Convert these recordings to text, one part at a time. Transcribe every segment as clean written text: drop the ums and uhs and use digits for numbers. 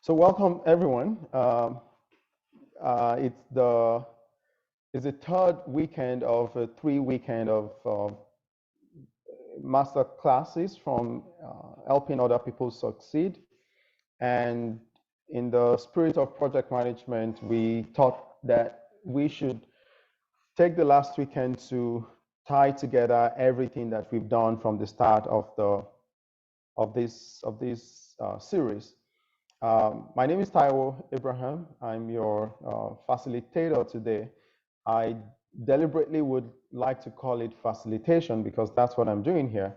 So welcome everyone. It's the third weekend of a 3 weekend of master classes from helping other people succeed. And in the spirit of project management, we thought that we should take the last weekend to tie together everything that we've done from the start of this series. My name is Taiwo Abraham. I'm your facilitator today. I deliberately would like to call it facilitation because that's what I'm doing here.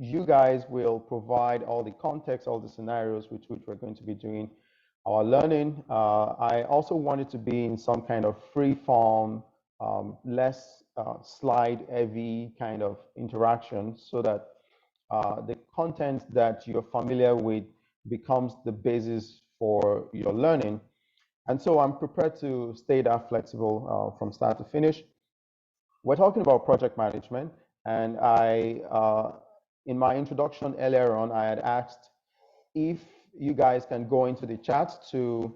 You guys will provide all the context, all the scenarios which we're going to be doing our learning. I also wanted to be in some kind of free form, less slide heavy kind of interaction so that the content that you're familiar with becomes the basis for your learning. And so I'm prepared to stay that flexible from start to finish. We're talking about project management, and in my introduction earlier on, I had asked if you guys can go into the chat to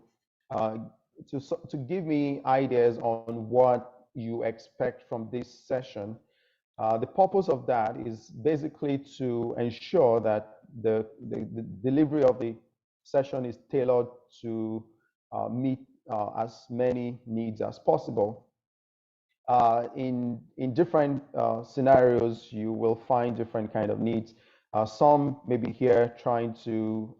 give me ideas on what you expect from this session. The purpose of that is basically to ensure that the delivery of the session is tailored to meet as many needs as possible. In different scenarios, you will find different kind of needs. Some may be here trying to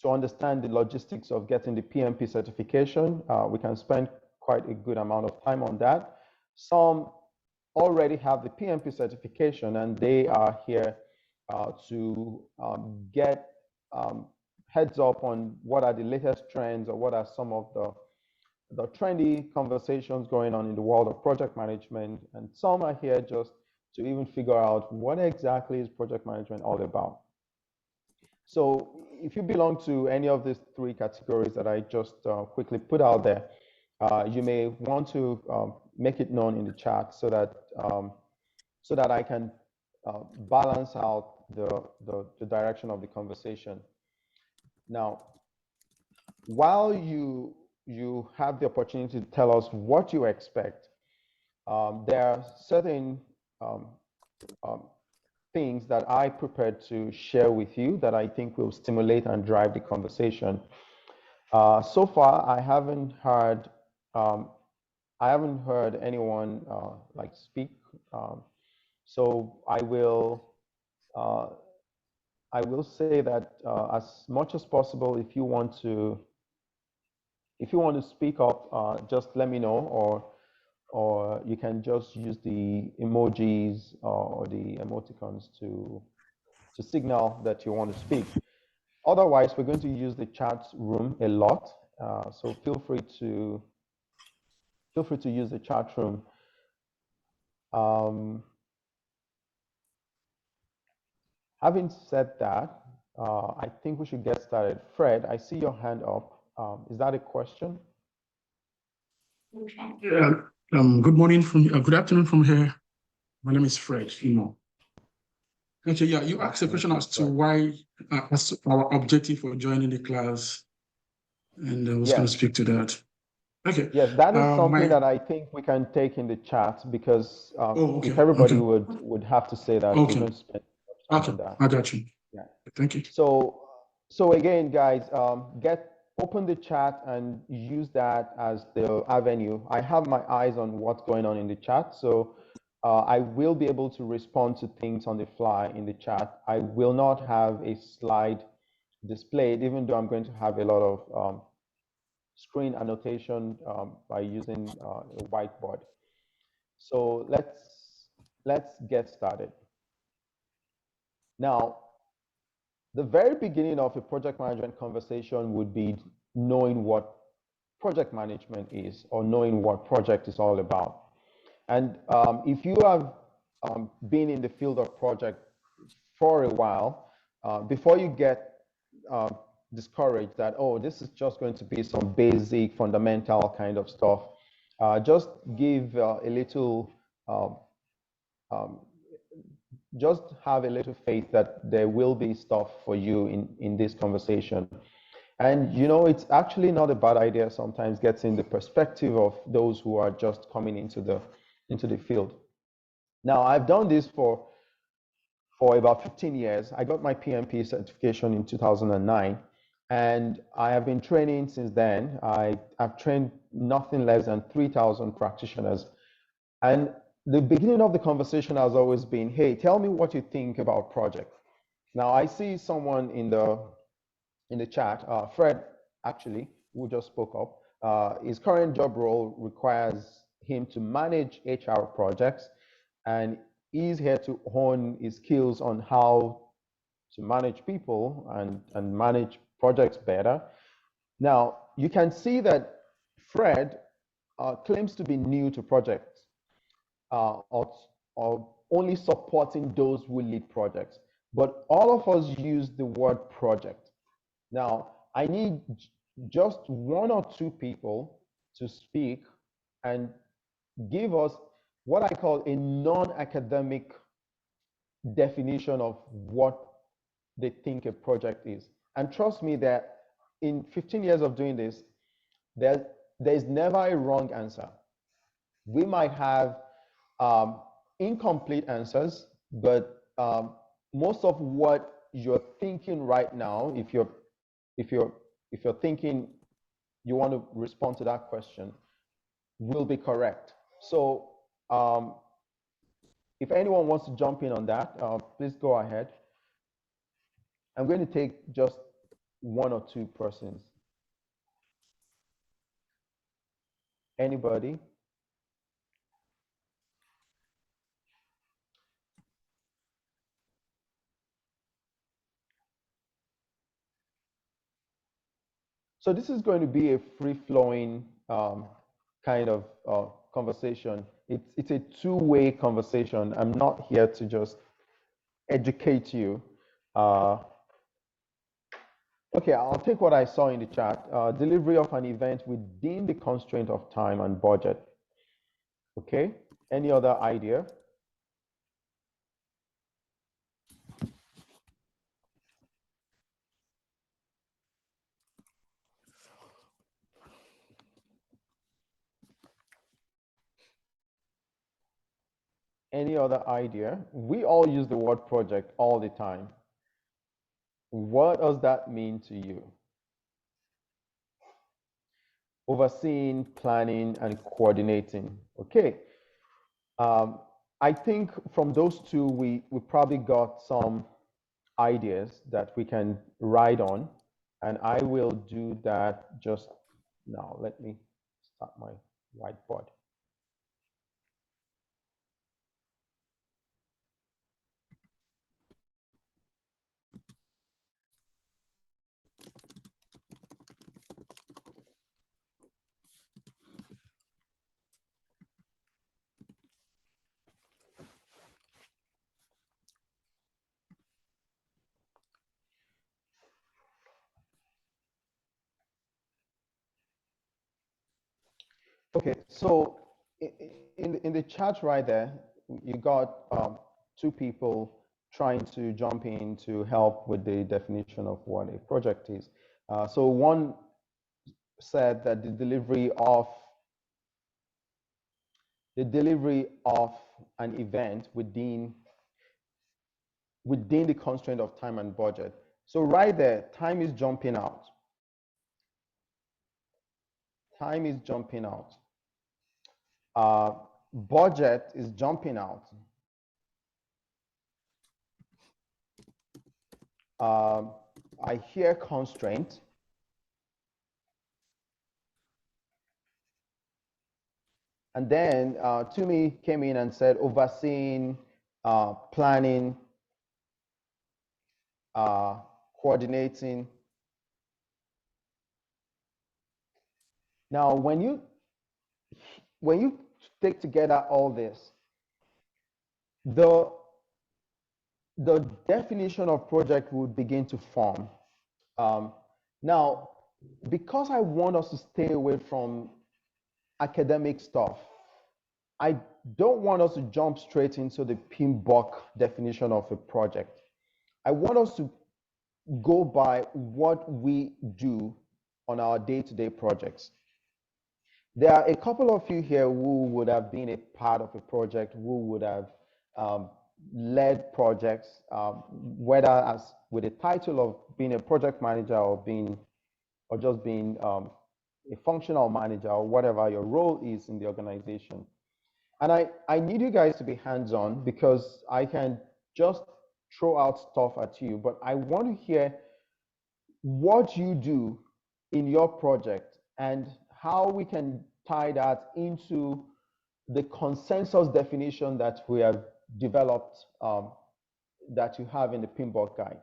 understand the logistics of getting the PMP certification. We can spend quite a good amount of time on that. Some already have the PMP certification and they are here to get heads up on what are the latest trends or what are some of the trendy conversations going on in the world of project management. And some are here just to even figure out what exactly is project management all about. So if you belong to any of these three categories that I just quickly put out there, you may want to make it known in the chat so that I can balance out the direction of the conversation. Now, while you have the opportunity to tell us what you expect, there are certain things that I prepared to share with you that I think will stimulate and drive the conversation. So far, I haven't heard anyone like speak. So I will say that as much as possible, if you want to speak up, just let me know, or you can just use the emojis or the emoticons to signal that you want to speak. Otherwise, we're going to use the chat room a lot, so feel free to use the chat room. Having said that, I think we should get started. Fred, I see your hand up. Is that a question? Yeah. Good morning good afternoon from here. My name is Fred. Okay, yeah, you asked a question as to why, as our objective for joining the class, and I was going to speak to that. Okay. Yes, that is something that I think we can take in the chat because if everybody would have to say that, we're going to spend time on that. I got you. Yeah. Thank you. So again, guys, open the chat and use that as the avenue. I have my eyes on what's going on in the chat, so I will be able to respond to things on the fly in the chat. I will not have a slide displayed, even though I'm going to have a lot of screen annotation by using a whiteboard. So let's get started. Now, the very beginning of a project management conversation would be knowing what project management is or knowing what project is all about. And if you have been in the field of project for a while, before you get discouraged that, oh, this is just going to be some basic fundamental kind of stuff, just give a little just have a little faith that there will be stuff for you in this conversation. And you know, it's actually not a bad idea sometimes getting the perspective of those who are just coming into the field. Now, I've done this for about 15 years. I got my PMP certification in 2009, and I have been training since then. I've trained nothing less than 3,000 practitioners. And the beginning of the conversation has always been, hey, tell me what you think about project. Now, I see someone in the chat, Fred, actually, who just spoke up. His current job role requires him to manage HR projects, and he's here to hone his skills on how to manage people and manage projects better. Now, you can see that Fred claims to be new to projects, or only supporting those who lead projects. But all of us use the word project. Now, I need just one or two people to speak and give us what I call a non-academic definition of what they think a project is. And trust me that in 15 years of doing this, there's never a wrong answer. We might have incomplete answers, but most of what you're thinking right now, if you're thinking you want to respond to that question, will be correct. So if anyone wants to jump in on that, please go ahead. I'm going to take just one or two persons. Anybody? So this is going to be a free-flowing kind of conversation. It's a two-way conversation. I'm not here to just educate you. Okay, I'll take what I saw in the chat. Delivery of an event within the constraint of time and budget. Okay, any other idea? Any other idea? We all use the word project all the time. What does that mean to you? Overseeing, planning, and coordinating. Okay. I think from those two, we probably got some ideas that we can ride on, and I will do that just now. Let me start my whiteboard. Okay, so in the chat right there, you got two people trying to jump in to help with the definition of what a project is. So one said that the delivery of an event within the constraint of time and budget. So right there, time is jumping out. Time is jumping out. Budget is jumping out. I hear constraint. And then Tumi came in and said overseeing, planning, coordinating. Now, when you take together all this, the definition of project will begin to form. Now, because I want us to stay away from academic stuff, I don't want us to jump straight into the PMBOK definition of a project. I want us to go by what we do on our day-to-day projects. There are a couple of you here who would have been a part of a project, who would have led projects, whether as with the title of being a project manager or just being a functional manager or whatever your role is in the organization. And I need you guys to be hands-on because I can just throw out stuff at you, but I want to hear what you do in your project and how we can tie that into the consensus definition that we have developed that you have in the PMBOK guide.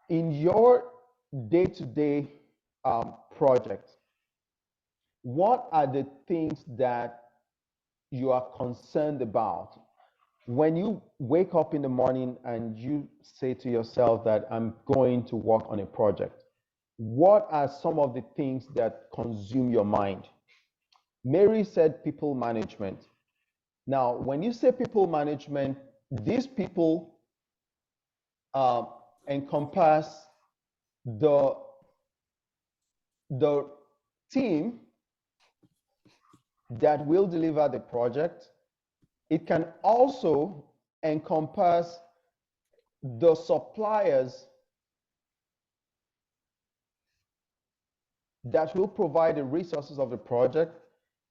In your day-to-day project, what are the things that you are concerned about when you wake up in the morning and you say to yourself that I'm going to work on a project? What are some of the things that consume your mind? Mary said people management. Now, when you say people management, these people encompass the team that will deliver the project. It can also encompass the suppliers that will provide the resources of the project.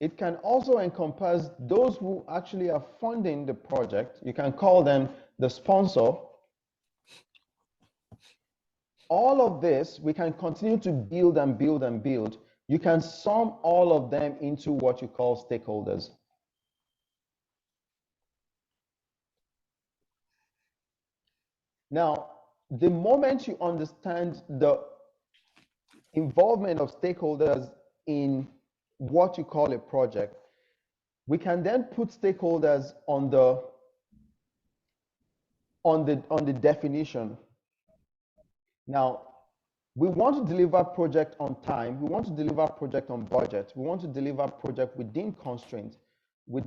It can also encompass those who actually are funding the project. You can call them the sponsor. All of this, we can continue to build and build and build. You can sum all of them into what you call stakeholders. Now, the moment you understand the involvement of stakeholders in what you call a project, we can then put stakeholders on the definition. Now, we want to deliver project on time. We want to deliver project on budget. We want to deliver project within constraints. We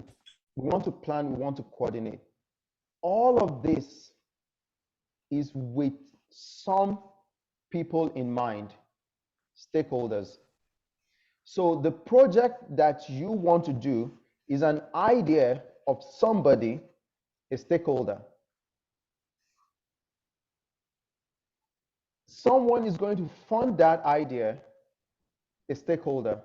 want to plan. We want to coordinate. All of this is with some people in mind, stakeholders. So the project that you want to do is an idea of somebody, a stakeholder. Someone is going to fund that idea, a stakeholder.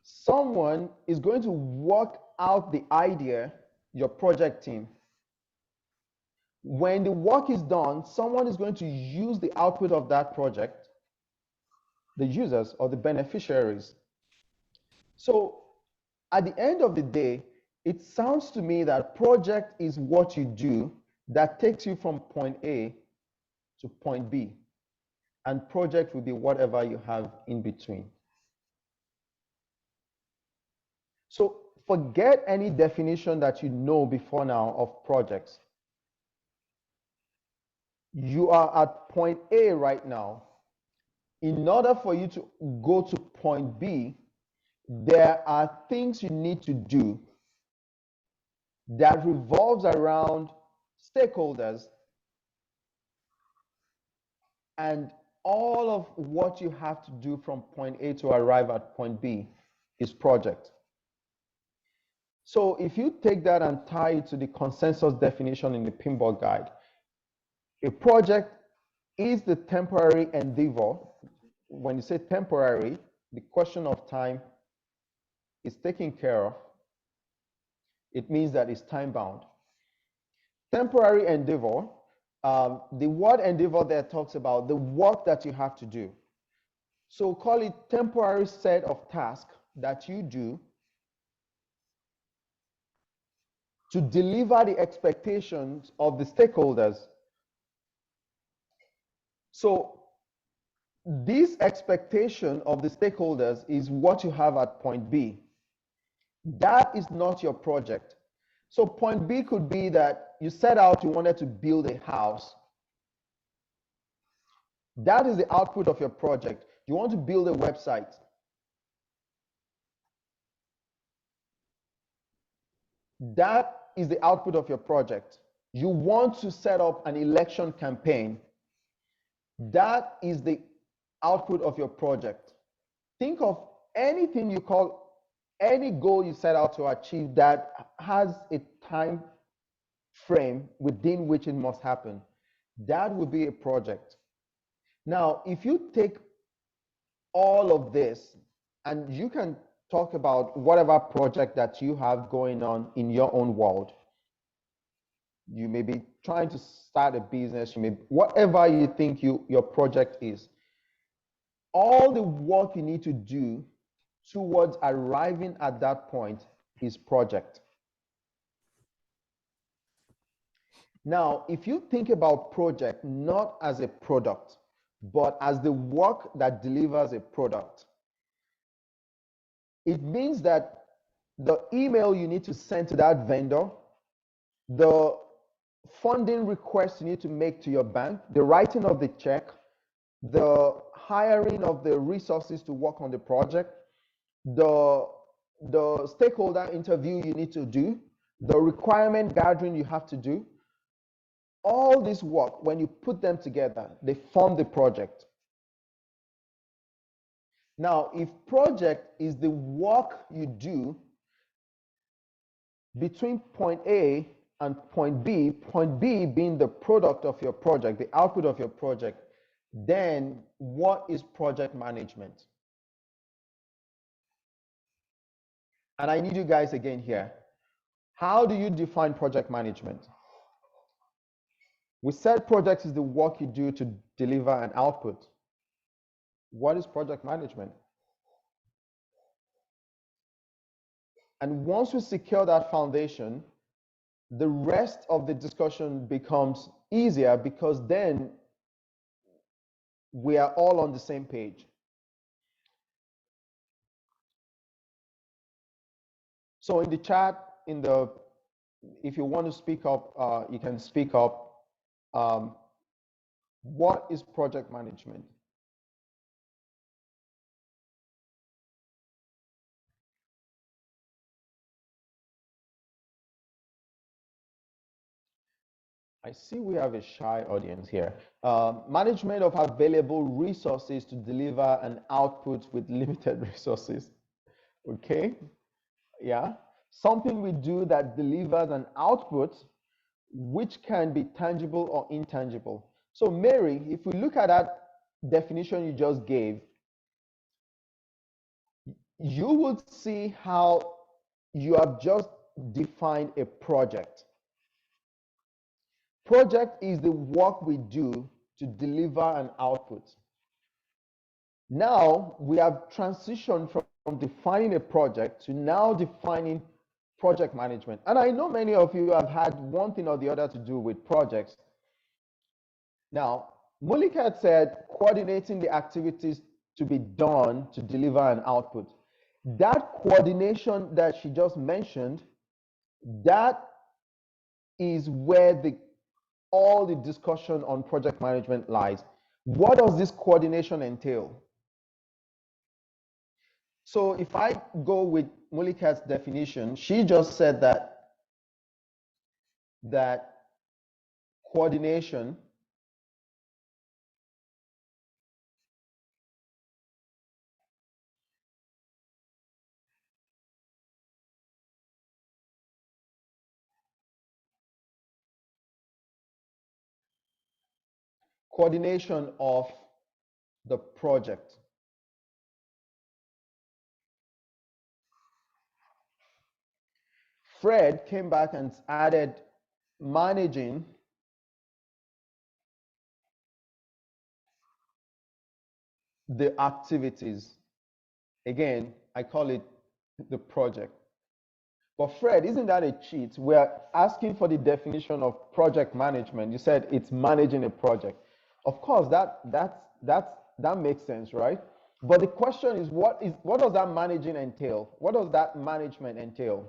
Someone is going to work out the idea, your project team. When the work is done, someone is going to use the output of that project, the users or the beneficiaries. So at the end of the day, it sounds to me that project is what you do that takes you from point A to point B, and project will be whatever you have in between. So forget any definition that you know before now of projects. You are at point A right now. In order for you to go to point B, there are things you need to do that revolves around stakeholders, and all of what you have to do from point A to arrive at point B is project. So if you take that and tie it to the consensus definition in the PMBOK guide, a project is the temporary endeavor. When you say temporary, the question of time is taken care of. It means that it's time bound. Temporary endeavor, the word endeavor there talks about the work that you have to do. So call it temporary set of tasks that you do to deliver the expectations of the stakeholders. So this expectation of the stakeholders is what you have at point B. That is not your project. So point B could be that you set out, you wanted to build a house. That is the output of your project. You want to build a website. That is the output of your project. You want to set up an election campaign. That is the output of your project. Think of anything you call, any goal you set out to achieve that has a time frame within which it must happen. That would be a project. Now, if you take all of this and you can talk about whatever project that you have going on in your own world. You may be trying to start a business, whatever you think your project is. All the work you need to do towards arriving at that point is project. Now, if you think about project not as a product, but as the work that delivers a product, it means that the email you need to send to that vendor, the funding request you need to make to your bank, the writing of the check, the hiring of the resources to work on the project, the stakeholder interview you need to do, the requirement gathering you have to do, all this work, when you put them together, they form the project. Now, if project is the work you do between point A and point B being the product of your project, the output of your project, then what is project management? And I need you guys again here. How do you define project management? We said project is the work you do to deliver an output. What is project management? And once we secure that foundation, the rest of the discussion becomes easier because then we are all on the same page. So in the chat, if you want to speak up, you can speak up. What is project management? I see we have a shy audience here. Management of available resources to deliver an output with limited resources. Okay, yeah. Something we do that delivers an output which can be tangible or intangible. So Mary, if we look at that definition you just gave, you would see how you have just defined a project. Project is the work we do to deliver an output. Now we have transitioned from defining a project to now defining project management. And I know many of you have had one thing or the other to do with projects. Now, Mulika said coordinating the activities to be done to deliver an output. That coordination that she just mentioned, that is where all the discussion on project management lies. What does this coordination entail? So if I go with Mulika's definition, she just said that coordination of the project. Fred came back and added managing the activities. Again, I call it the project. But Fred, isn't that a cheat? We're asking for the definition of project management. You said it's managing a project. Of course, that makes sense, right? But the question is, what does that managing entail? What does that management entail?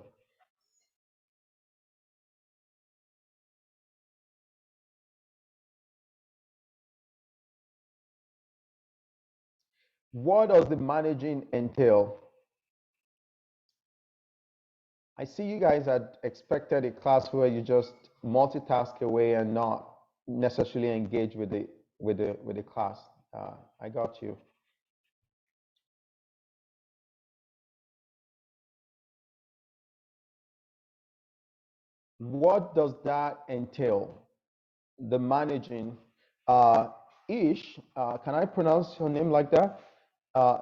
What does the managing entail? I see you guys had expected a class where you just multitask away and not necessarily engage with the class. I got you. What does that entail? The managing. Ish, can I pronounce your name like that?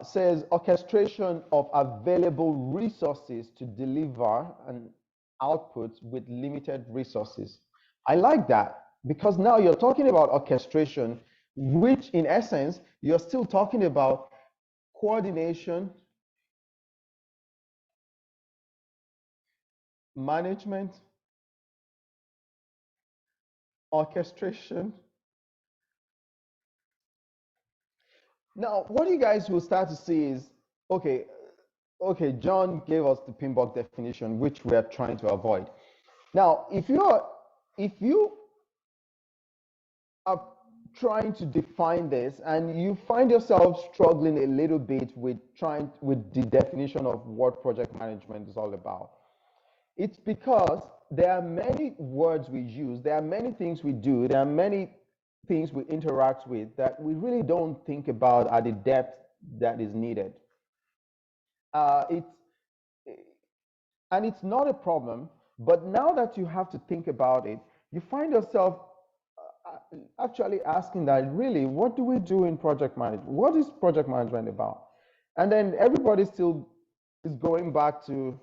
Says orchestration of available resources to deliver an output with limited resources. I like that because now you're talking about orchestration, which in essence, you're still talking about coordination, management, orchestration. Now, what you guys will start to see is, okay, okay, John gave us the PMBOK definition, which we are trying to avoid. Now, if you are trying to define this and you find yourself struggling a little bit with the definition of what project management is all about, it's because there are many words we use, there are many things we do, there are many things we interact with that we really don't think about at the depth that is needed. It's and it's not a problem, but now that you have to think about it, you find yourself actually asking that, really, what do we do in project management? What is project management about? And then everybody still is going back to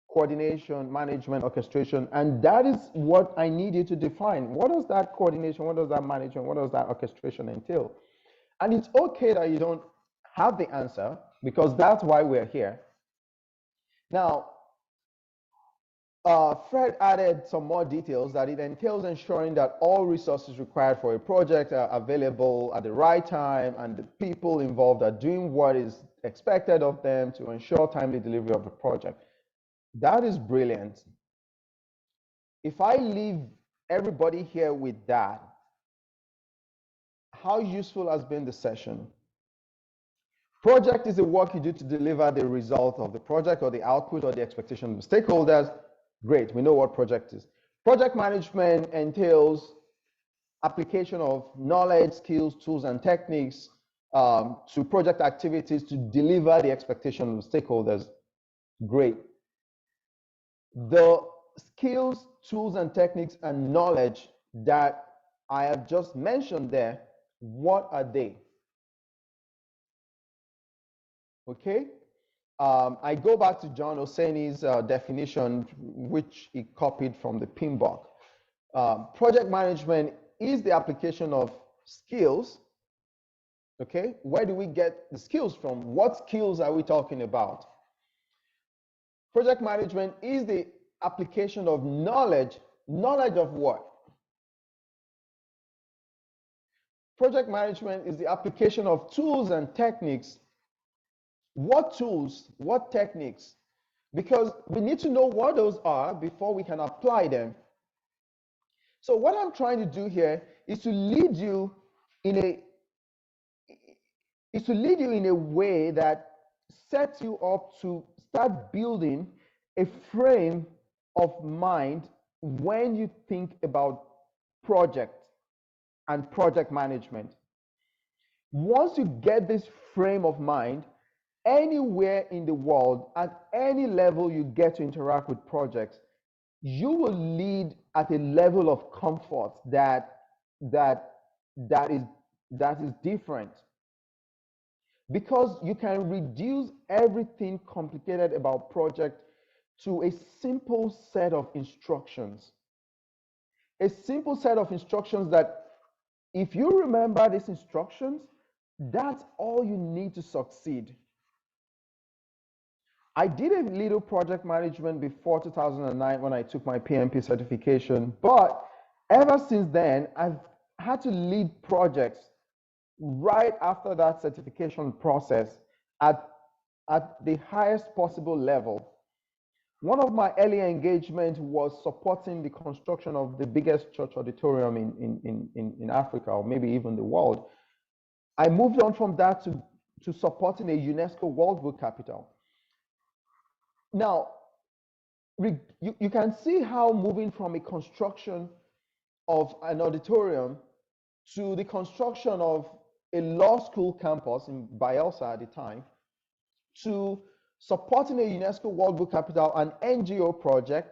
coordination, management, orchestration, and that is what I need you to define. What does that coordination, what does that management, what does that orchestration entail? And it's okay that you don't have the answer, because that's why we're here. Now, Fred added some more details that it entails ensuring that all resources required for a project are available at the right time and the people involved are doing what is expected of them to ensure timely delivery of the project. That is brilliant. If I leave everybody here with that, how useful has been the session? Project is the work you do to deliver the result of the project or the output or the expectation of the stakeholders. Great, we know what project is. Project management entails application of knowledge, skills, tools, and techniques to project activities to deliver the expectation of the stakeholders. Great. The skills, tools, and techniques and knowledge that I have just mentioned there, what are they? Okay. I go back to John Oseni's definition, which he copied from the PMBOK. Project management is the application of skills. Okay, where do we get the skills from? What skills are we talking about? Project management is the application of knowledge. Knowledge of what? Project management is the application of tools and techniques. What tools? What techniques? Because we need to know what those are before we can apply them. So what I'm trying to do here is to lead you in a way that sets you up to start building a frame of mind when you think about project and project management. Once you get this frame of mind, anywhere in the world, at any level you get to interact with projects, you will lead at a level of comfort that is different, because you can reduce everything complicated about project to a simple set of instructions. A simple set of instructions that, if you remember these instructions, that's all you need to succeed. I did a little project management before 2009 when I took my PMP certification, but ever since then, I've had to lead projects right after that certification process at the highest possible level. One of my early engagements was supporting the construction of the biggest church auditorium in Africa, or maybe even the world. I moved on from that to supporting a UNESCO World Book Capital. Now, you can see how moving from a construction of an auditorium to the construction of a law school campus in Bielsa at the time, to supporting a UNESCO World Book Capital, an NGO project,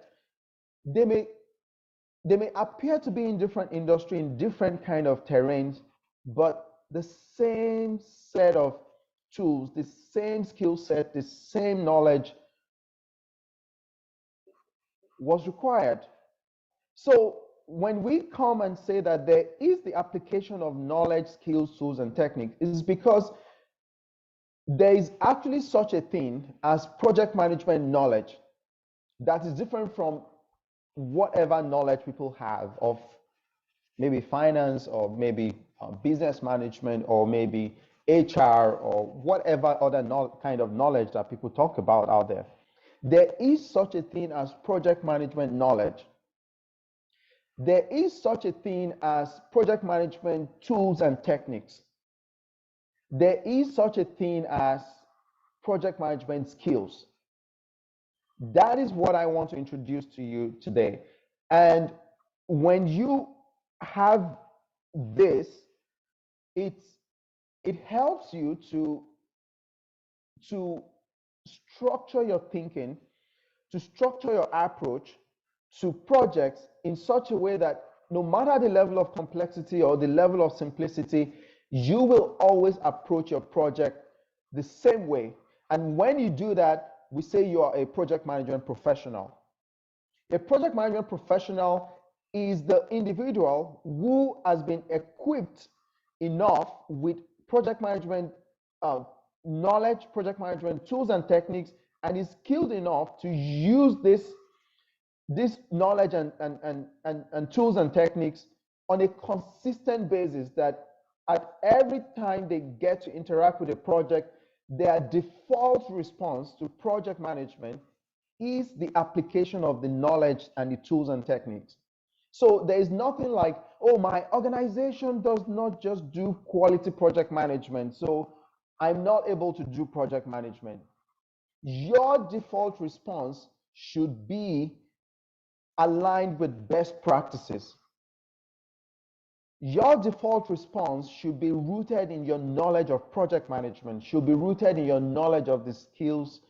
they may appear to be in different industry, in different kind of terrains, but the same set of tools, the same skill set, the same knowledge was required. So when we come and say that there is the application of knowledge, skills, tools, and techniques, it's because there is actually such a thing as project management knowledge that is different from whatever knowledge people have of maybe finance or maybe business management or maybe HR or whatever other kind of knowledge that people talk about out there. There is such a thing as project management knowledge. There is such a thing as project management tools and techniques. There is such a thing as project management skills. That is what I want to introduce to you today. And when you have this, it helps you to structure your thinking, to structure your approach to projects in such a way that no matter the level of complexity or the level of simplicity, you will always approach your project the same way. And when you do that, we say you are a project management professional. A project management professional is the individual who has been equipped enough with project management knowledge, project management tools and techniques, and is skilled enough to use this knowledge and tools and techniques on a consistent basis, that at every time they get to interact with a project, their default response to project management is the application of the knowledge and the tools and techniques. So there is nothing like, oh, my organization does not just do quality project management, so I'm not able to do project management. Your default response should be aligned with best practices. Your default response should be rooted in your knowledge of project management, should be rooted in your knowledge of the skills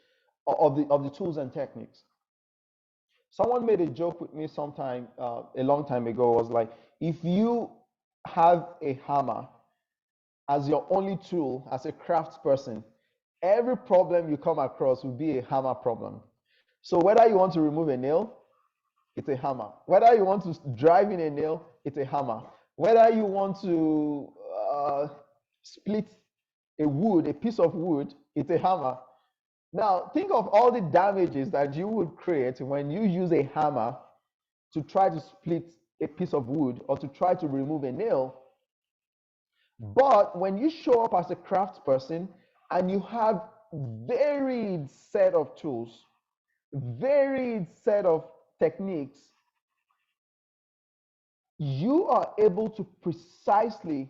of the tools and techniques. Someone made a joke with me sometime a long time ago. Was like, if you have a hammer as your only tool as a craftsperson, every problem you come across will be a hammer problem. So whether you want to remove a nail, it's a hammer. Whether you want to drive in a nail, it's a hammer. Whether you want to split a piece of wood, it's a hammer. Now, think of all the damages that you would create when you use a hammer to try to split a piece of wood or to try to remove a nail. But when you show up as a craftsperson and you have varied set of tools, varied set of techniques, you are able to precisely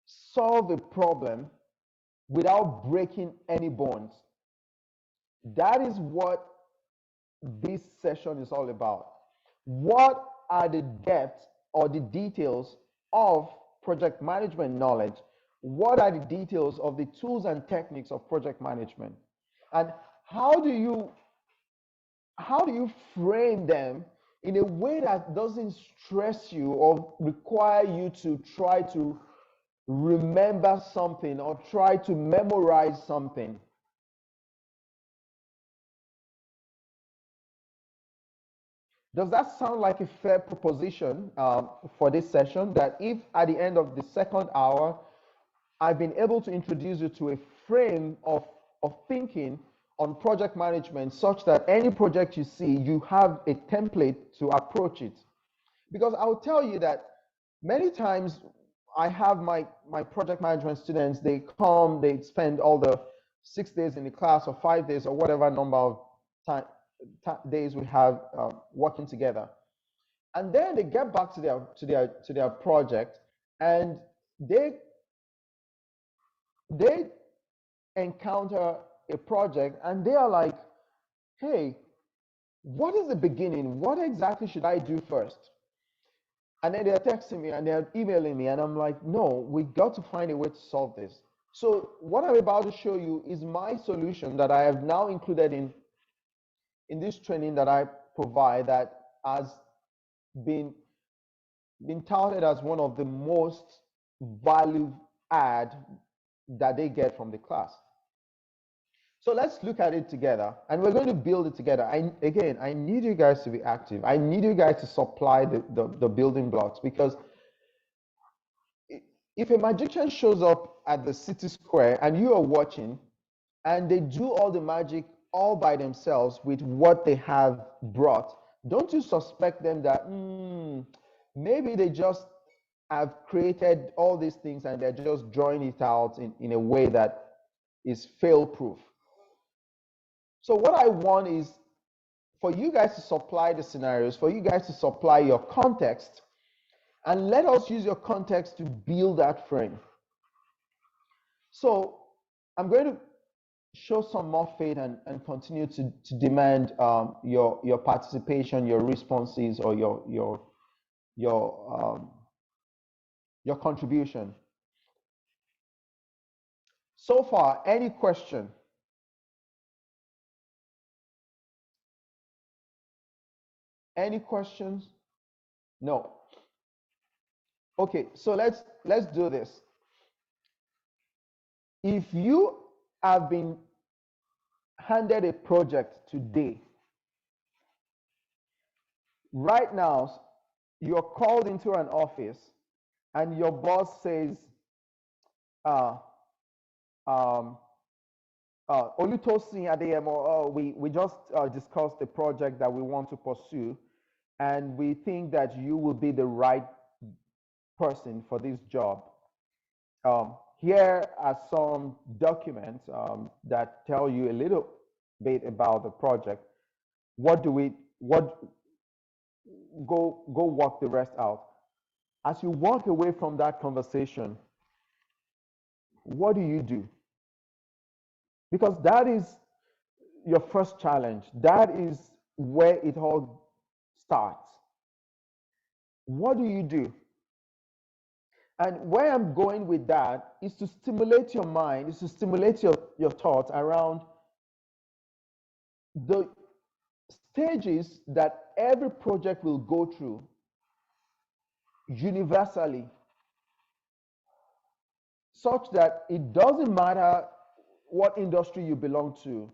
solve a problem without breaking any bones. That is what this session is all about. What are the depths or the details of project management knowledge? What are the details of the tools and techniques of project management? And how do you frame them in a way that doesn't stress you or require you to try to remember something or try to memorize something? Does that sound like a fair proposition for this session? That if at the end of the second hour, I've been able to introduce you to a frame of thinking on project management such that any project you see, you have a template to approach it. Because I'll tell you that many times I have my project management students, they come, they spend all the 6 days in the class or 5 days or whatever number of days we have working together. And then they get back to their project, and they encounter a project and they are like, hey, what is the beginning? What exactly should I do first? And then they're texting me and they're emailing me, and I'm like, no, we got to find a way to solve this. So what I'm about to show you is my solution that I have now included in this training that I provide, that has been touted as one of the most value add that they get from the class. So let's look at it together, and we're going to build it together. I need you guys to be active. I need you guys to supply the building blocks, because if a magician shows up at the city square and you are watching, and they do all the magic all by themselves with what they have brought, don't you suspect them that maybe they just have created all these things and they're just drawing it out in a way that is fail proof? So what I want is for you guys to supply the scenarios, for you guys to supply your context, and let us use your context to build that frame. So I'm going to show some more faith and continue to demand your participation, your responses, or your contribution. So far, any question? Any questions? No. Okay, so let's do this. If you have been handed a project today, right now, you're called into an office and your boss says, Olutosin Adeyemo, we just discussed the project that we want to pursue, and we think that you will be the right person for this job. Here are some documents that tell you a little bit about the project. Go work the rest out. As you walk away from that conversation, what do you do? Because that is your first challenge. That is where it all starts. What do you do? And where I'm going with that is to stimulate your mind, is to stimulate your thoughts around the stages that every project will go through universally, such that it doesn't matter what industry you belong to,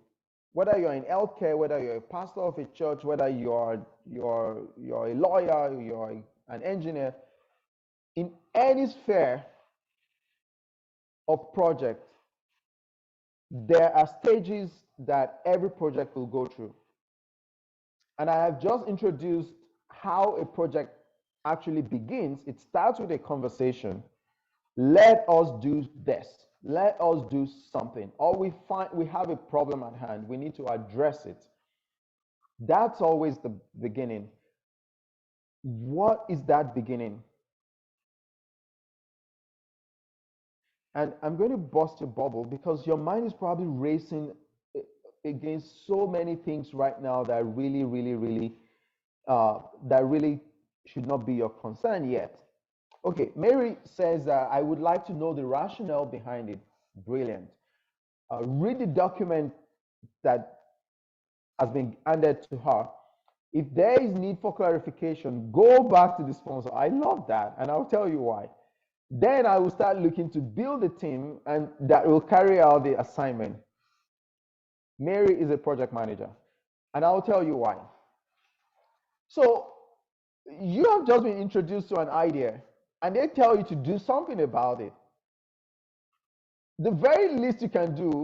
whether you're in healthcare, whether you're a pastor of a church, whether you're a lawyer, you're an engineer, in any sphere of project, there are stages that every project will go through. And I have just introduced how a project actually begins. It starts with a conversation. Let us do this. Let us do something. Or we find we have a problem at hand. We need to address it. That's always the beginning. What is that beginning? And I'm going to bust your bubble, because your mind is probably racing against so many things right now that really should not be your concern yet. Okay, Mary says, I would like to know the rationale behind it. Brilliant. Read the document that has been handed to her. If there is need for clarification, go back to the sponsor. I love that, and I'll tell you why. Then I will start looking to build a team and that will carry out the assignment. Mary is a project manager, and I'll tell you why. So you have just been introduced to an idea, and they tell you to do something about it. The very least you can do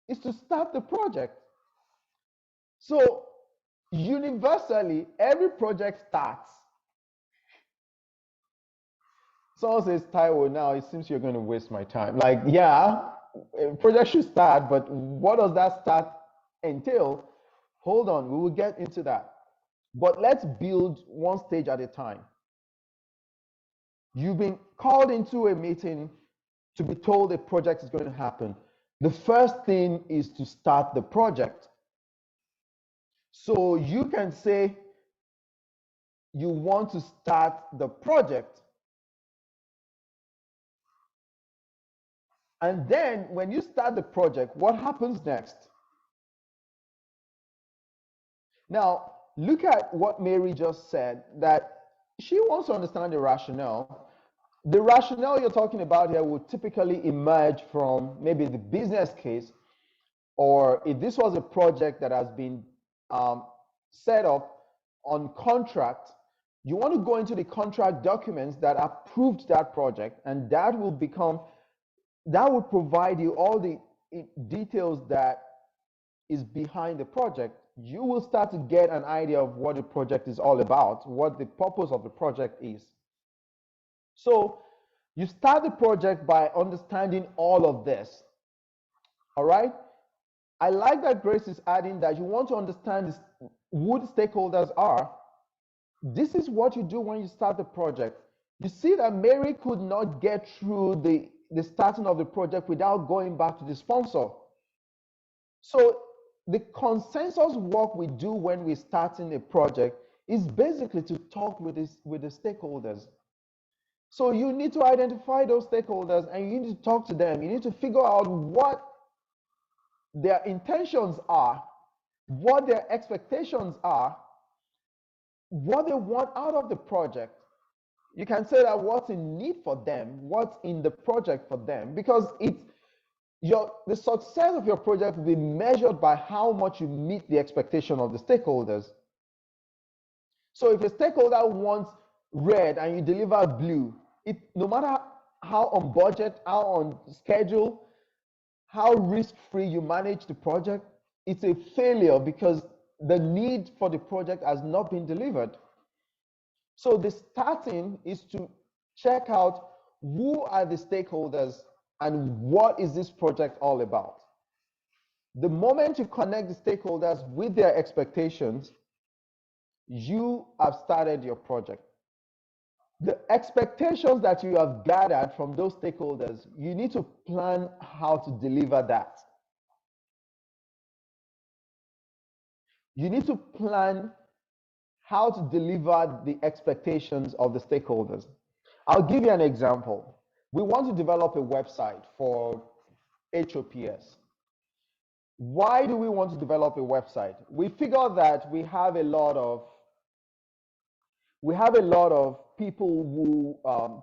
is to start the project. So universally, every project starts. Someone says, Taiwo, now it seems you're going to waste my time. Like, yeah, a project should start, but what does that start entail? Hold on, we will get into that. But let's build one stage at a time. You've been called into a meeting to be told a project is going to happen. The first thing is to start the project. So you can say you want to start the project. And then when you start the project, what happens next? Now, look at what Mary just said, that she wants to understand the rationale. The rationale you're talking about here would typically emerge from maybe the business case, or if this was a project that has been set up on contract, you want to go into the contract documents that approved that project, and that will provide you all the details that is behind the project. You will start to get an idea of what the project is all about, what the purpose of the project is. So you start the project by understanding all of this. All right. I like that Grace is adding that you want to understand who the stakeholders are. This is what you do when you start the project. You see that Mary could not get through the starting of the project without going back to the sponsor. So the consensus work we do when we're starting a project is basically to talk with the stakeholders. So you need to identify those stakeholders and you need to talk to them. You need to figure out what their intentions are, what their expectations are, what they want out of the project. You can say that what's in need for them, what's in the project for them, because the success of your project will be measured by how much you meet the expectation of the stakeholders. So if a stakeholder wants red and you deliver blue, no matter how on budget, how on schedule, how risk-free you manage the project, it's a failure because the need for the project has not been delivered. So the starting is to check out who are the stakeholders and what is this project all about. The moment you connect the stakeholders with their expectations, you have started your project. The expectations that you have gathered from those stakeholders, you need to plan how to deliver that. You need to plan how to deliver the expectations of the stakeholders. I'll give you an example. We want to develop a website for H.O.P.S. Why do we want to develop a website? We figure that we have a lot of people who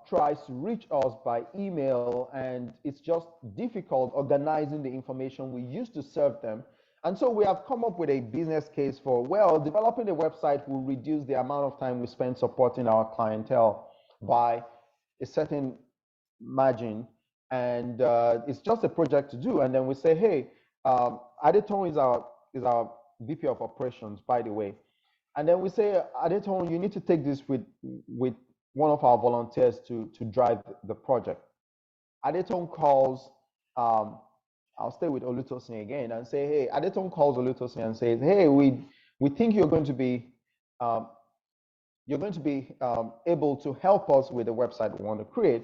tries to reach us by email, and it's just difficult organizing the information we use to serve them. And so we have come up with a business case for, well, developing a website will reduce the amount of time we spend supporting our clientele by a certain margin. And it's just a project to do. And then we say, hey, Adeton is our VP of operations, by the way. And then we say, Adeton, you need to take this with one of our volunteers to drive the project. Adeton calls, I'll stay with Olutosin again and say, hey, Adeton calls Olutosin and says, hey, we think you're going to be able to help us with the website we want to create.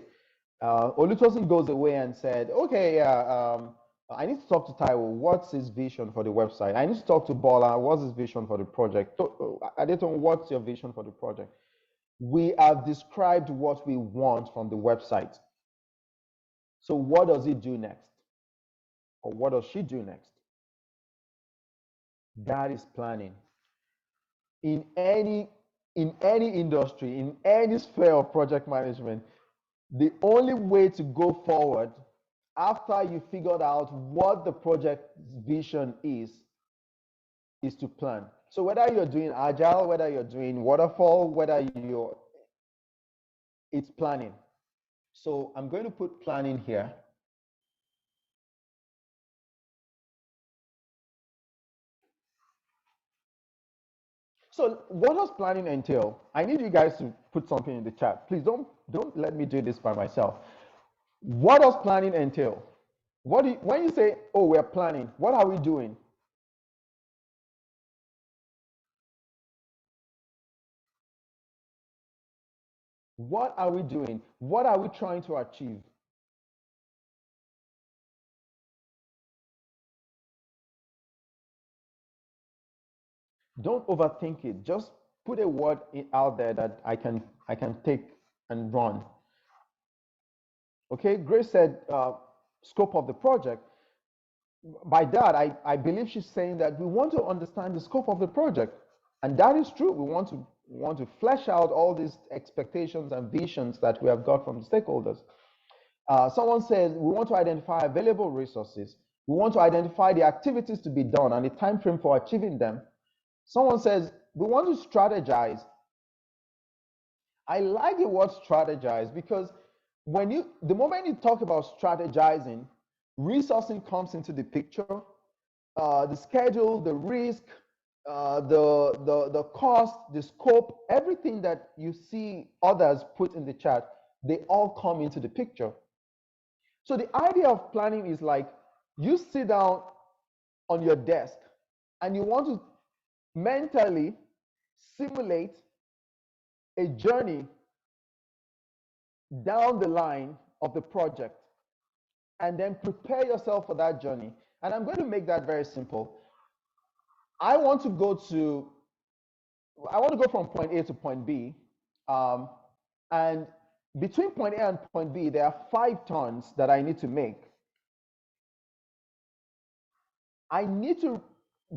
Olutosin goes away and said, okay, I need to talk to Taiwo. What's his vision for the website? I need to talk to Bola. What's his vision for the project? Adeton, what's your vision for the project? We have described what we want from the website. So what does it do next? Or what does she do next? That is planning. In any industry, in any sphere of project management, the only way to go forward after you figured out what the project vision is to plan. So whether you're doing agile, whether you're doing waterfall, it's planning. So I'm going to put planning here. So what does planning entail? I need you guys to put something in the chat. Please don't let me do this by myself. What does planning entail? When you say, oh, we're planning, what are we doing? What are we doing? What are we trying to achieve? Don't overthink it. Just put a word out there that I can take and run. Okay, Grace said scope of the project. By that, I believe she's saying that we want to understand the scope of the project. And that is true. We want to flesh out all these expectations and visions that we have got from the stakeholders. Someone says we want to identify available resources. We want to identify the activities to be done and the time frame for achieving them. Someone says we want to strategize. I like the word strategize because the moment you talk about strategizing, resourcing comes into the picture. The schedule, the risk, the cost, the scope, everything that you see others put in the chat, they all come into the picture. So the idea of planning is like you sit down on your desk and you want to mentally simulate a journey down the line of the project and then prepare yourself for that journey. And I'm going to make that very simple. I want to go from point A to point B. And between point A and point B, there are 5 turns that I need to make. I need to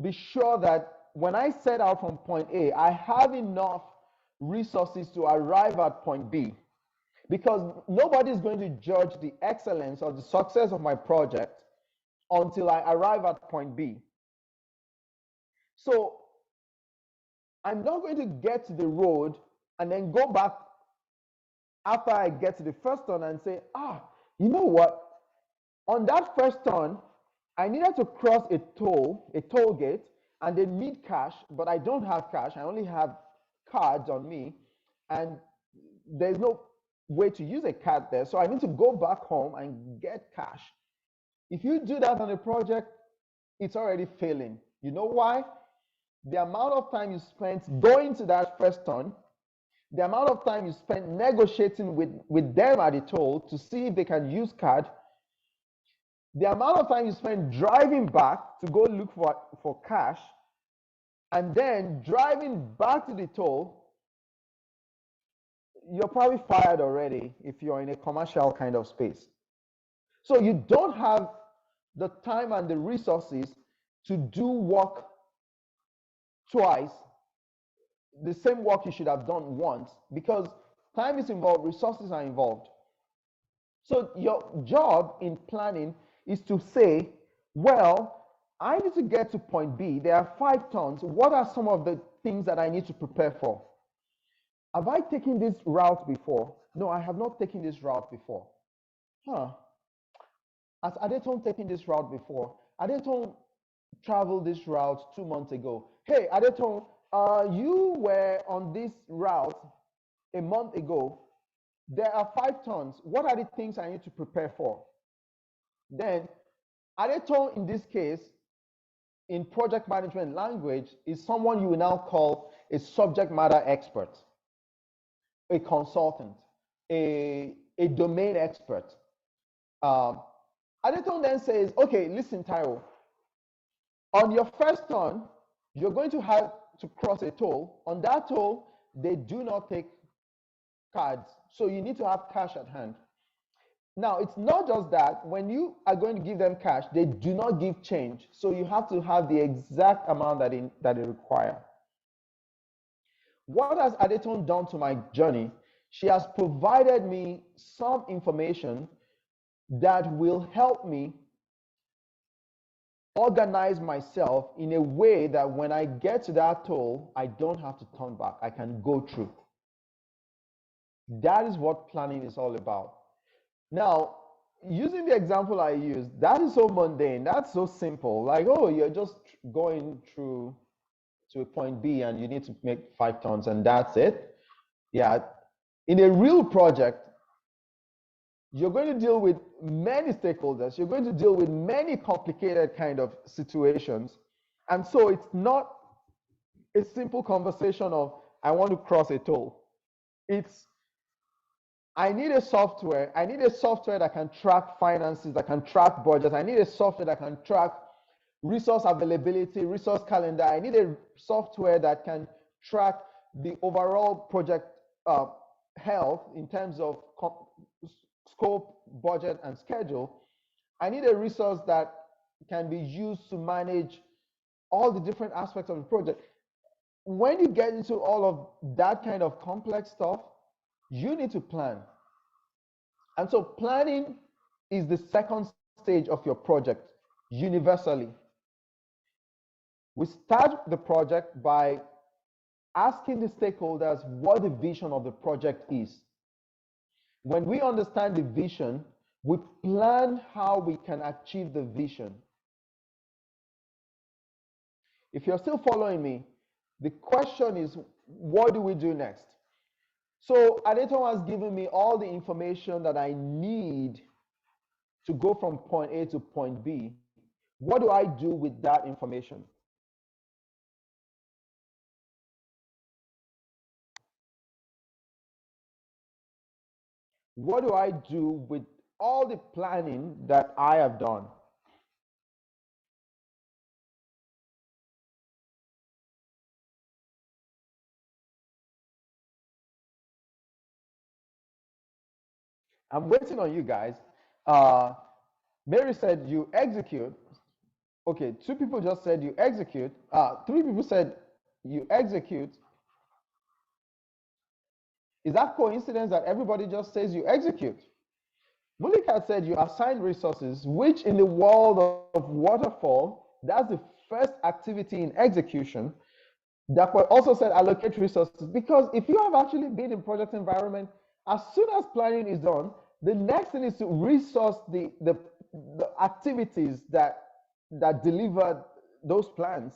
be sure that when I set out from point A, I have enough resources to arrive at point B. Because nobody is going to judge the excellence or the success of my project until I arrive at point B. So I'm not going to get to the road and then go back after I get to the first turn and say, you know what? On that first turn, I needed to cross a toll gate, and they need cash, but I don't have cash. I only have cards on me, and there's no way to use a card there. So I need to go back home and get cash. If you do that on a project, it's already failing. You know why? The amount of time you spent going to that first turn, the amount of time you spent negotiating with them at the toll to see if they can use card, the amount of time you spend driving back to go look for cash, and then driving back to the toll, you're probably fired already if you're in a commercial kind of space. So you don't have the time and the resources to do work twice, the same work you should have done once, because time is involved, resources are involved. So your job in planning is to say, well, I need to get to point B. There are 5 turns. What are some of the things that I need to prepare for? Have I taken this route before? No, I have not taken this route before. Has Adeton taken this route before? Adeton traveled this route 2 months ago. Hey, Adeton, you were on this route a month ago. There are 5 turns. What are the things I need to prepare for? Then, Adeton, in this case, in project management language, is someone you will now call a subject matter expert, a consultant, a domain expert. Adeton then says, okay, listen, Taiwo, on your first turn, you're going to have to cross a toll. On that toll, they do not take cards, so you need to have cash at hand. Now, it's not just that. When you are going to give them cash, they do not give change. So you have to have the exact amount that they require. What has Adeton done to my journey? She has provided me some information that will help me organize myself in a way that when I get to that toll, I don't have to turn back. I can go through. That is what planning is all about. Now, using the example I used, that is so mundane. That's so simple. Like, oh, you're just going through to a point B and you need to make 5 turns and that's it. Yeah. In a real project, you're going to deal with many stakeholders. You're going to deal with many complicated kind of situations. And so it's not a simple conversation of, I want to cross a toll. It's, I need a software. I need a software that can track finances, that can track budgets. I need a software that can track resource availability, resource calendar. I need a software that can track the overall project health in terms of scope, budget, and schedule. I need a resource that can be used to manage all the different aspects of the project. When you get into all of that kind of complex stuff, you need to plan. And so planning is the second stage of your project universally. We start the project by asking the stakeholders what the vision of the project is. When we understand the vision, we plan how we can achieve the vision. If you're still following me, the question is, what do we do next? So Adeton has given me all the information that I need to go from point A to point B. What do I do with that information? What do I do with all the planning that I have done? I'm waiting on you guys. Mary said you execute. Okay, 2 people just said you execute. 3 people said you execute. Is that coincidence that everybody just says you execute? Mulika said you assign resources, which in the world of waterfall, that's the first activity in execution. Dakwa also said allocate resources, because if you have actually been in project environment, as soon as planning is done, the next thing is to resource the activities that deliver those plans.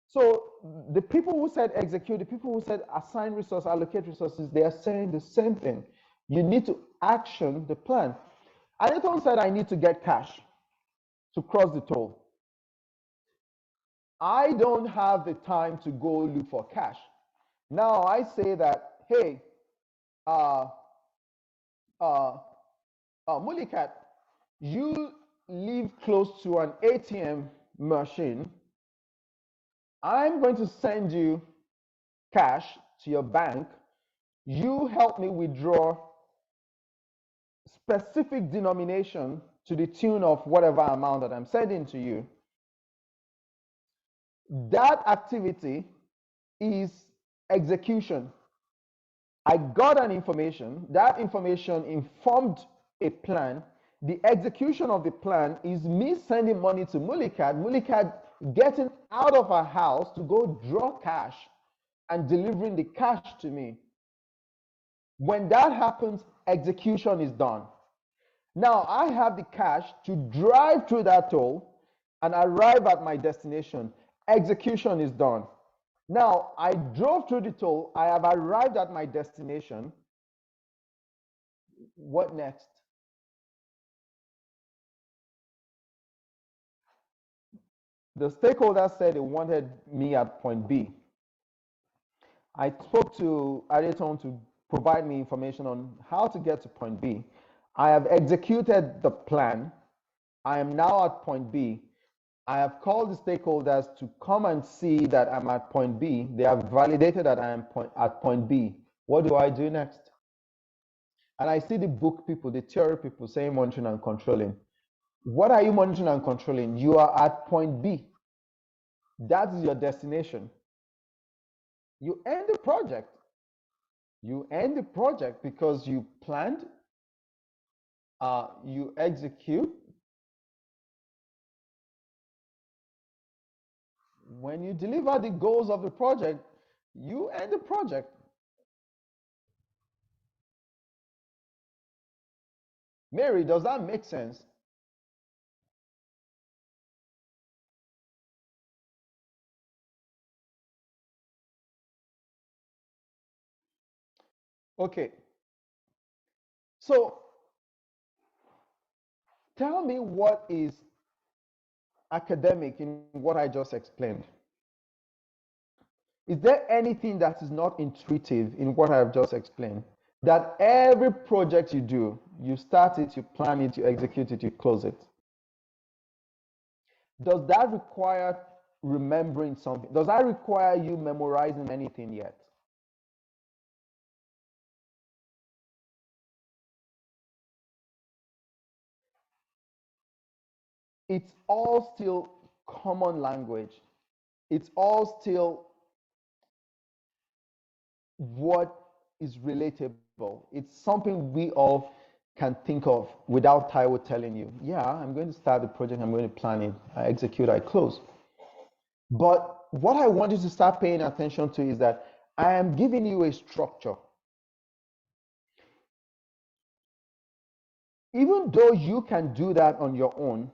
So the people who said execute, the people who said assign resource, allocate resources, they are saying the same thing. You need to action the plan. Adeton said I need to get cash to cross the toll. I don't have the time to go look for cash. Now I say that, hey, Mulikat, you live close to an ATM machine. I'm going to send you cash to your bank. You help me withdraw specific denomination to the tune of whatever amount that I'm sending to you. That activity is execution. I got an information, that information informed a plan. The execution of the plan is me sending money to Mulikat, Mulikat getting out of her house to go draw cash and delivering the cash to me. When that happens, execution is done. Now I have the cash to drive through that toll and arrive at my destination. Execution is done. Now I drove through the toll, I have arrived at my destination. What next? The stakeholders said they wanted me at point B. I spoke to Adeton to provide me information on how to get to point B. I have executed the plan. I am now at point B. I have called the stakeholders to come and see that I'm at point B. They have validated that I am at point B. What do I do next? And I see the book people, the theory people saying monitoring and controlling. What are you monitoring and controlling? You are at point B. That is your destination. You end the project. You end the project because you planned, you execute. When you deliver the goals of the project, you end the project. Mary, does that make sense? Okay. So tell me what is academic in what I just explained. Is there anything that is not intuitive in what I've just explained? That every project you do, you start it, you plan it, you execute it, you close it. Does that require remembering something? Does that require you memorizing anything yet? It's all still common language. It's all still what is relatable. It's something we all can think of without Taiwo telling you, yeah, I'm going to start the project, I'm going to plan it, I execute, I close. But what I want you to start paying attention to is that I am giving you a structure. Even though you can do that on your own,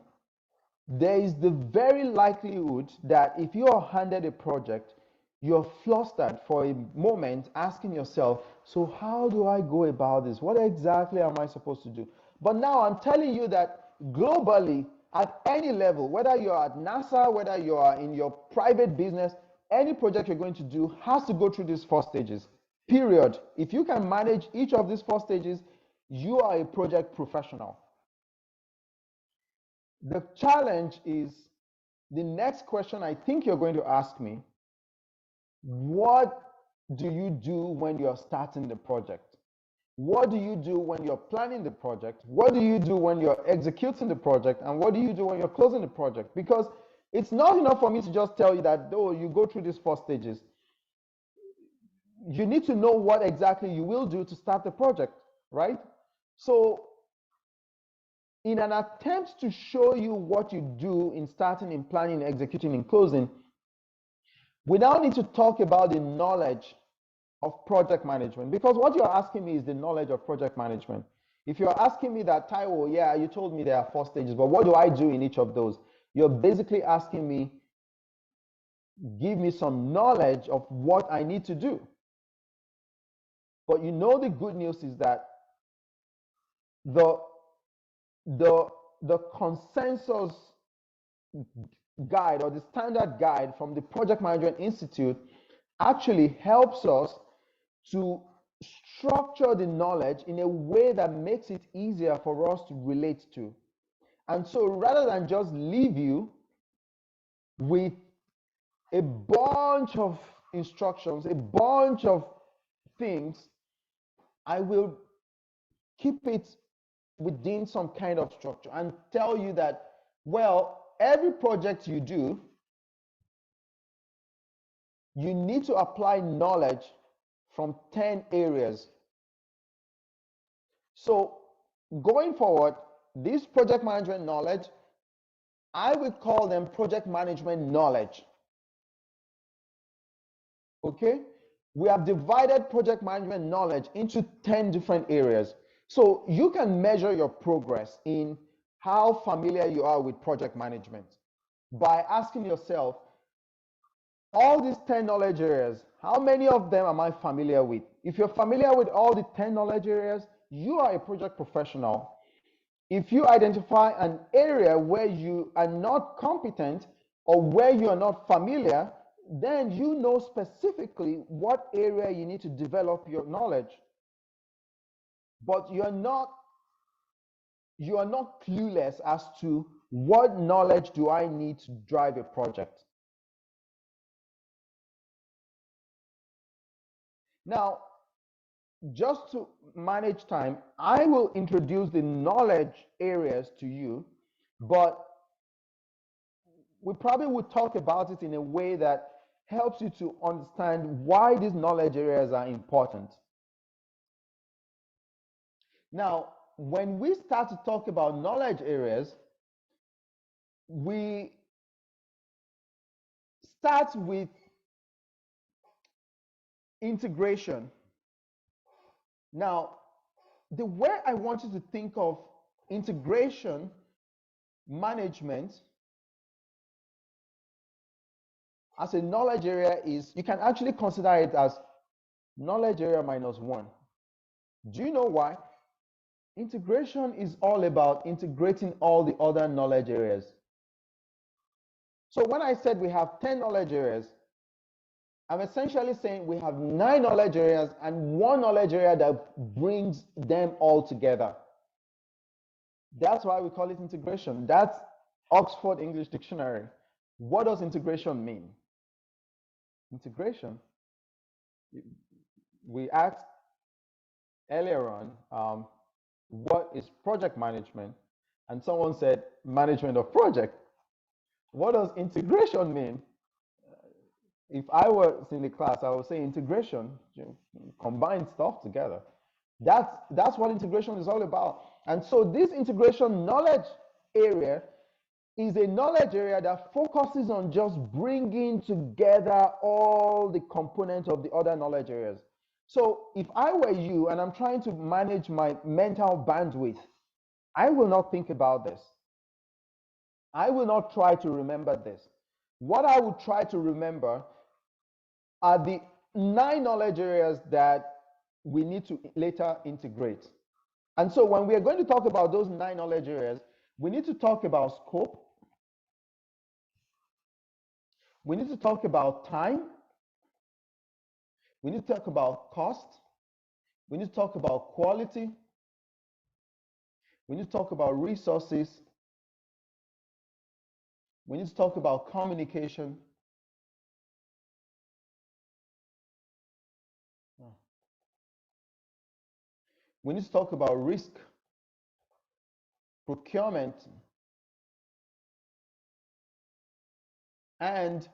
there is the very likelihood that if you are handed a project, you're flustered for a moment, asking yourself, so how do I go about this? What exactly am I supposed to do? But now I'm telling you that globally, at any level, whether you're at NASA, whether you are in your private business, any project you're going to do has to go through these 4 stages, period. If you can manage each of these 4 stages, you are a project professional. The challenge is the next question I think you're going to ask me, what do you do when you're starting the project? What do you do when you're planning the project? What do you do when you're executing the project? And what do you do when you're closing the project? Because it's not enough for me to just tell you that, oh, you go through these 4 stages. You need to know what exactly you will do to start the project, right? So in an attempt to show you what you do in starting, in planning, executing, and closing, we now need to talk about the knowledge of project management, because what you're asking me is the knowledge of project management. If you're asking me that, Taiwo, yeah, you told me there are 4 stages, but what do I do in each of those? You're basically asking me, give me some knowledge of what I need to do. But you know, the good news is that the the consensus guide or the standard guide from the Project Management Institute actually helps us to structure the knowledge in a way that makes it easier for us to relate to. And so rather than just leave you with a bunch of instructions, a bunch of things, I will keep it within some kind of structure and tell you that, well, every project you do, you need to apply knowledge from 10 areas. So going forward, this project management knowledge, I would call them project management knowledge. Okay? We have divided project management knowledge into 10 different areas. So you can measure your progress in how familiar you are with project management by asking yourself, all these 10 knowledge areas, how many of them am I familiar with? If you're familiar with all the 10 knowledge areas, you are a project professional. If you identify an area where you are not competent or where you are not familiar, then you know specifically what area you need to develop your knowledge. But you are not clueless as to what knowledge do I need to drive a project. Now, just to manage time, I will introduce the knowledge areas to you, but we probably would talk about it in a way that helps you to understand why these knowledge areas are important. Now, when we start to talk about knowledge areas, we start with integration. Now, the way I want you to think of integration management as a knowledge area is, you can actually consider it as knowledge area -1. Do you know why? Integration is all about integrating all the other knowledge areas. So when I said we have 10 knowledge areas, I'm essentially saying we have 9 knowledge areas and 1 knowledge area that brings them all together. That's why we call it integration. That's Oxford English Dictionary. What does integration mean? Integration, we asked earlier on, what is project management? And someone said management of project. What does integration mean? If I was in the class, I would say integration, combine stuff together. That's what integration is all about. And so this integration knowledge area is a knowledge area that focuses on just bringing together all the components of the other knowledge areas. So if I were you and I'm trying to manage my mental bandwidth, I will not think about this. I will not try to remember this. What I would try to remember are the 9 knowledge areas that we need to later integrate. And so when we are going to talk about those 9 knowledge areas, we need to talk about scope. We need to talk about time. We need to talk about cost. We need to talk about quality. We need to talk about resources. We need to talk about communication. We need to talk about risk, procurement, and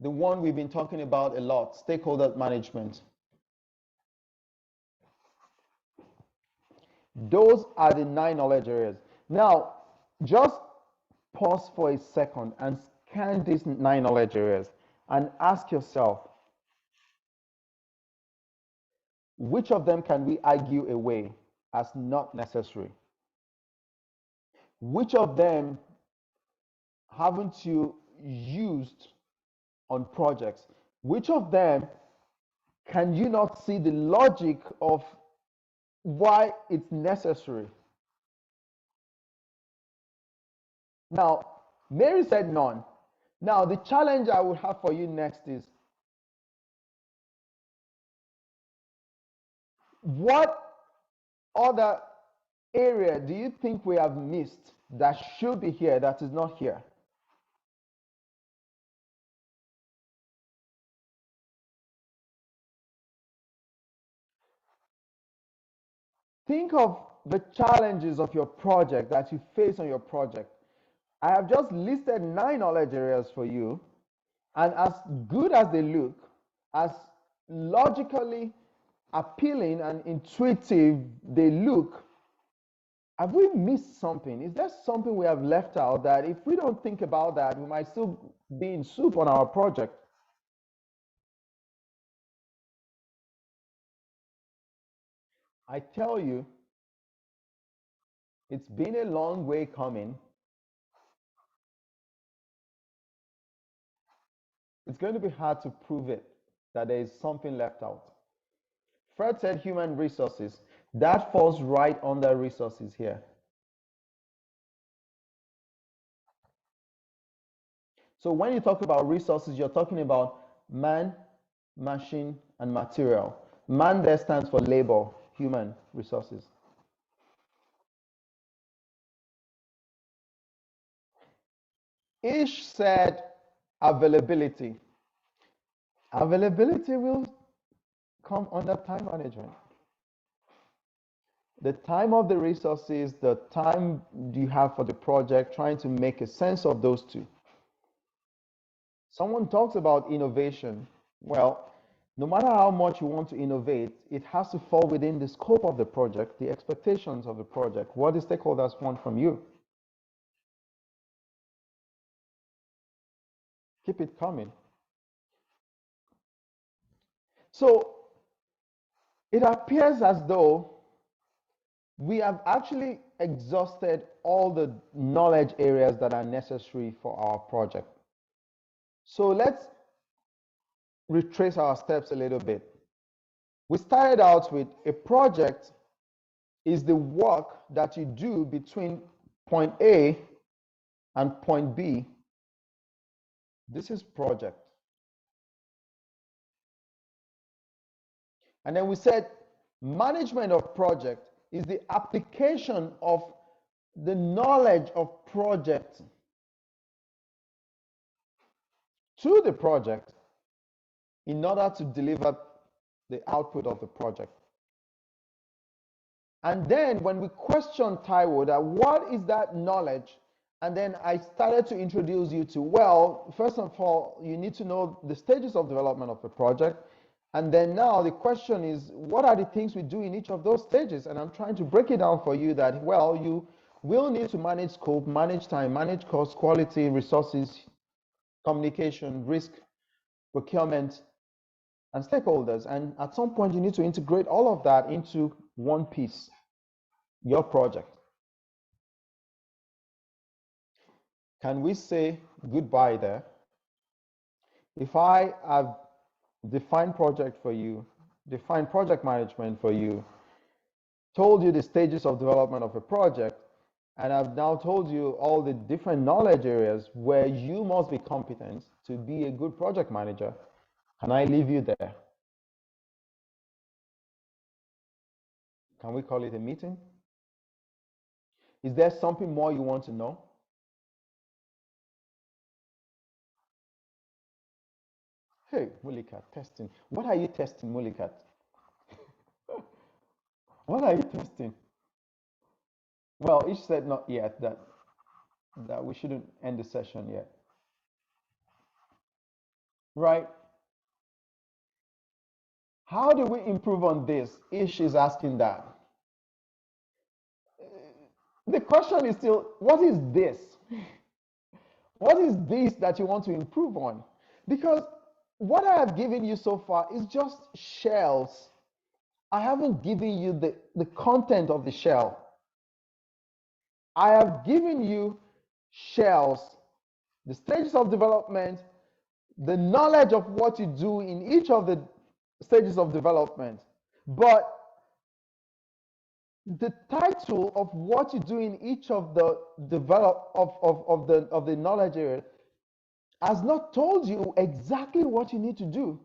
the one we've been talking about a lot, stakeholder management. Those are the 9 knowledge areas. Now, just pause for a second and scan these 9 knowledge areas and ask yourself, which of them can we argue away as not necessary? Which of them haven't you used on projects? Which of them can you not see the logic of why it's necessary? Now, Mary said none. Now, the challenge I would have for you next is, what other area do you think we have missed that should be here that is not here? Think of the challenges of your project that you face on your project. I have just listed 9 knowledge areas for you, and as good as they look, as logically appealing and intuitive they look, have we missed something? Is there something we have left out that if we don't think about that, we might still be in soup on our project? I tell you, it's been a long way coming. It's going to be hard to prove it, that there is something left out. Fred said human resources. That falls right under resources here. So when you talk about resources, you're talking about man, machine, and material. Man there stands for labor, human resources. Ish said availability. Availability will come under time management. The time of the resources, the time you have for the project, trying to make a sense of those two. Someone talks about innovation. Well, no matter how much you want to innovate, it has to fall within the scope of the project, the expectations of the project, what the stakeholders want from you. Keep it coming. So it appears as though we have actually exhausted all the knowledge areas that are necessary for our project. So let's retrace our steps a little bit. We started out with a project is the work that you do between point A and point B. This is project. And then we said management of project is the application of the knowledge of project to the project in order to deliver the output of the project. And then when we questioned Taiwo that what is that knowledge, and then I started to introduce you to, well, first of all, you need to know the stages of development of the project. And then now the question is, what are the things we do in each of those stages? And I'm trying to break it down for you that, well, you will need to manage scope, manage time, manage cost, quality, resources, communication, risk, procurement, and stakeholders. And at some point, you need to integrate all of that into one piece, your project. Can we say goodbye there? If I have defined project for you, defined project management for you, told you the stages of development of a project, and I've now told you all the different knowledge areas where you must be competent to be a good project manager, can I leave you there? Can we call it a meeting? Is there something more you want to know? Hey, Mullikat, testing. What are you testing, Mullikat? What are you testing? Well, Ish said not yet, that we shouldn't end the session yet. Right? How do we improve on this? Ish is asking that. The question is still, what is this? What is this that you want to improve on? Because what I have given you so far is just shells. I haven't given you the content of the shell. I have given you shells, the stages of development, the knowledge of what you do in each of the stages of development. But the title of what you do in each of the of the knowledge area has not told you exactly what you need to do.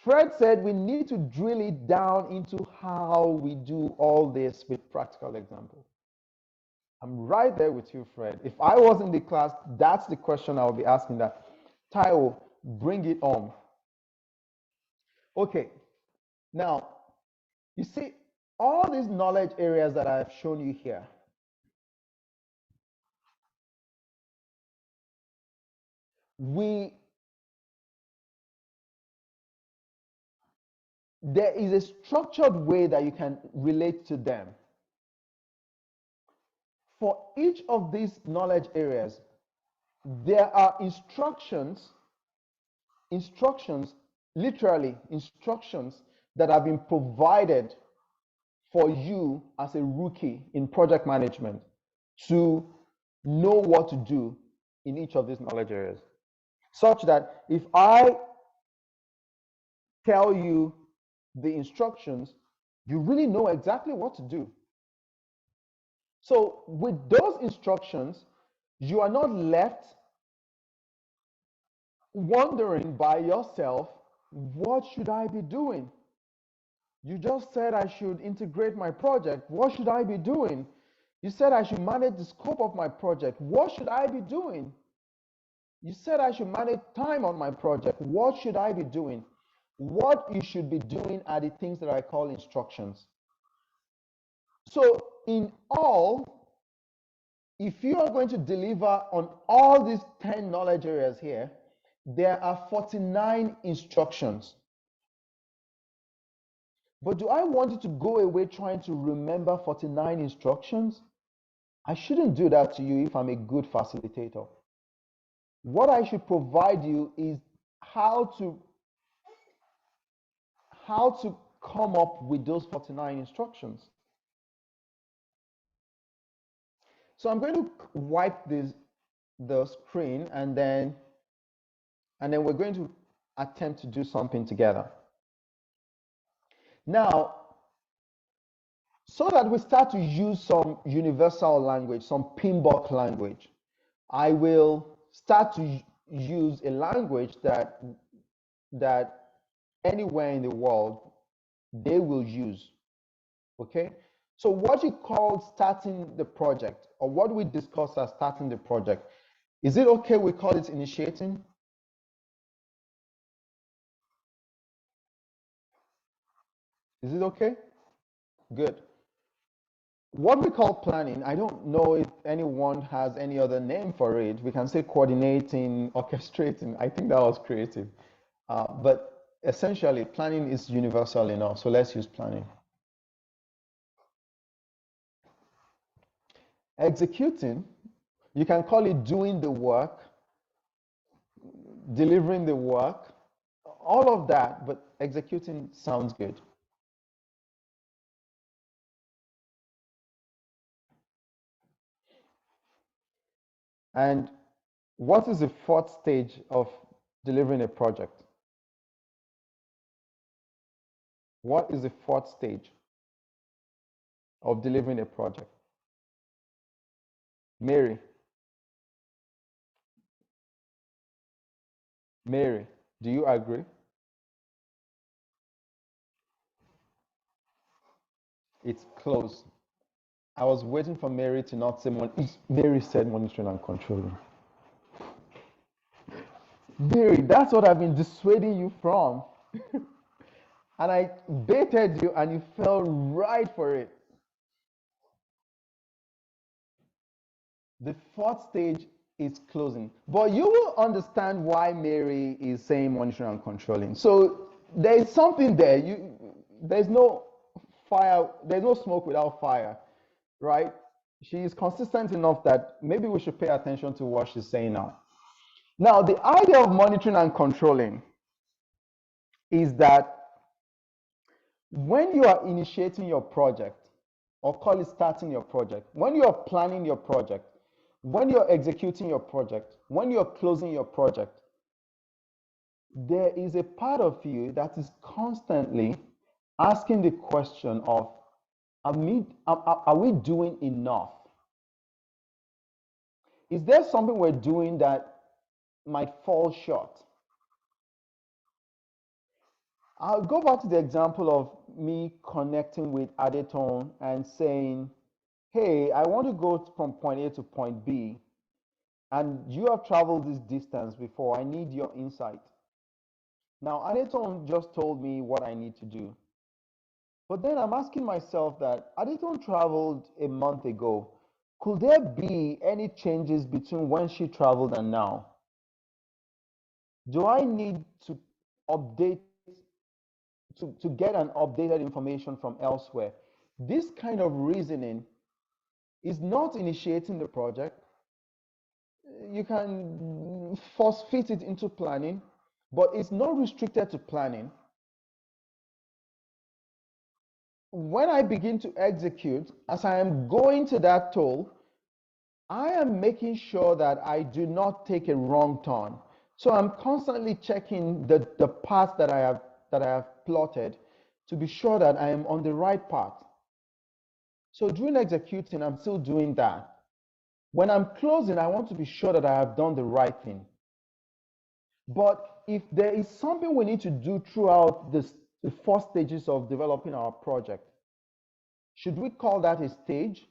Fred said we need to drill it down into how we do all this with practical examples. I'm right there with you, Fred. If I was in the class, that's the question I would be asking that. Taiwo, bring it on. Okay, now, you see, all these knowledge areas that I've shown you here, there is a structured way that you can relate to them. For each of these knowledge areas, there are instructions, literally instructions that have been provided for you as a rookie in project management to know what to do in each of these knowledge areas. Such that if I tell you the instructions, you really know exactly what to do. So with those instructions, you are not left wondering by yourself, what should I be doing? You just said I should integrate my project. What should I be doing? You said I should manage the scope of my project. What should I be doing? You said I should manage time on my project. What should I be doing? What you should be doing are the things that I call instructions. So in all, if you are going to deliver on all these 10 knowledge areas here, there are 49 instructions. But do I want you to go away trying to remember 49 instructions? I shouldn't do that to you if I'm a good facilitator. What I should provide you is how to come up with those 49 instructions. So I'm going to wipe the screen and then we're going to attempt to do something together. Now, so that we start to use some universal language, some PMBOK language, I will start to use a language that anywhere in the world they will use. Okay? So what you call starting the project, or what we discuss as starting the project, is it okay we call it initiating? Is it okay? Good. What we call planning, I don't know if anyone has any other name for it. We can say coordinating, orchestrating. I think that was creative. But essentially, planning is universal enough. So let's use planning. Executing, you can call it doing the work, delivering the work, all of that, but executing sounds good. And what is the fourth stage of delivering a project? What is the fourth stage of delivering a project? Mary, Mary, do you agree? It's close. I was waiting for Mary to not say Mary said monitoring and controlling. Mary, that's what I've been dissuading you from. And I baited you and you fell right for it. The fourth stage is closing. But you will understand why Mary is saying monitoring and controlling. So there is something there. There's no fire, there's no smoke without fire, right? She is consistent enough that maybe we should pay attention to what she's saying now. Now, the idea of monitoring and controlling is that when you are initiating your project, or call it starting your project, when you are planning your project, when you're executing your project, when you're closing your project, there is a part of you that is constantly asking the question of, are we doing enough? Is there something we're doing that might fall short? I'll go back to the example of me connecting with Adeton and saying, hey, I want to go from point A to point B, and you have traveled this distance before. I need your insight. Now, Adeton just told me what I need to do. But then I'm asking myself that Adeton traveled a month ago. Could there be any changes between when she traveled and now? Do I need to update, to get an updated information from elsewhere? This kind of reasoning is not initiating the project. You can force fit it into planning, but it's not restricted to planning. When I begin to execute, as I am going to that toll, I am making sure that I do not take a wrong turn. So I'm constantly checking the path that I have plotted to be sure that I am on the right path. So during executing, I'm still doing that. When I'm closing, I want to be sure that I have done the right thing. But if there is something we need to do throughout the first stages of developing our project, should we call that a stage?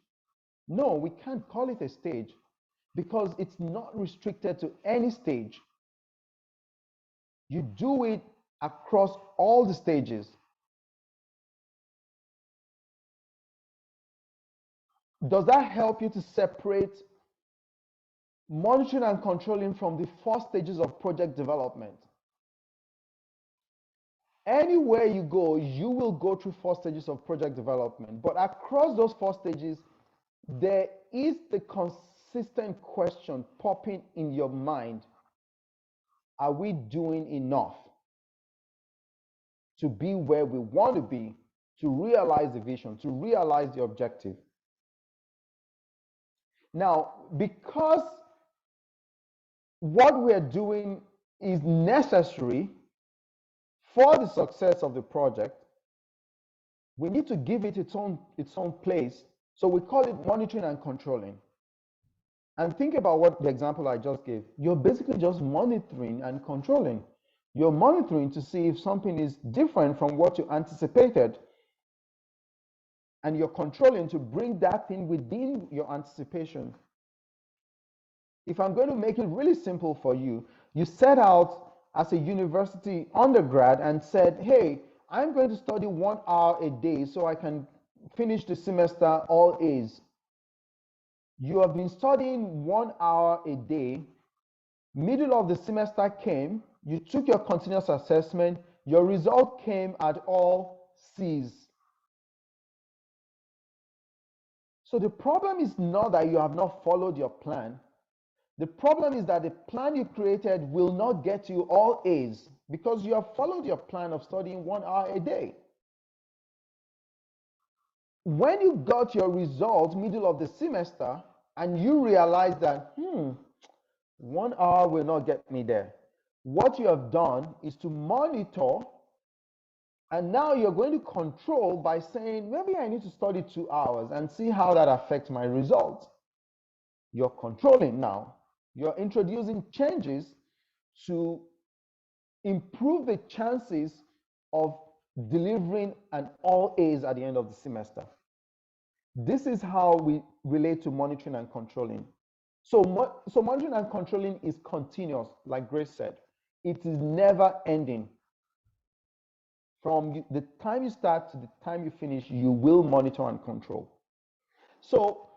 No, we can't call it a stage because it's not restricted to any stage. You do it across all the stages. Does that help you to separate monitoring and controlling from the first stages of project development? Anywhere you go, you will go through four stages of project development, but across those four stages, there is the consistent question popping in your mind: are we doing enough to be where we want to be, to realize the vision, to realize the objective? Now, because what we're doing is necessary for the success of the project, we need to give it its own place. So we call it monitoring and controlling. And think about what the example I just gave. You're basically just monitoring and controlling. You're monitoring to see if something is different from what you anticipated. and you're controlling to bring that thing within your anticipation. If I'm going to make it really simple for you, you set out as a university undergrad and said, hey, I'm going to study 1 hour a day so I can finish the semester all A's. You have been studying 1 hour a day. Middle of the semester came, you took your continuous assessment, your result came at all C's. So the problem is not that you have not followed your plan. The problem is that the plan you created will not get you all A's because you have followed your plan of studying 1 hour a day. When you got your result middle of the semester and you realize that, 1 hour will not get me there, what you have done is to monitor, and now you're going to control by saying, maybe I need to study 2 hours and see how that affects my results. You're controlling now. You're introducing changes to improve the chances of delivering an all A's at the end of the semester. This is how we relate to monitoring and controlling. So monitoring and controlling is continuous, like Grace said. It is never ending. From the time you start to the time you finish, you will monitor and control. So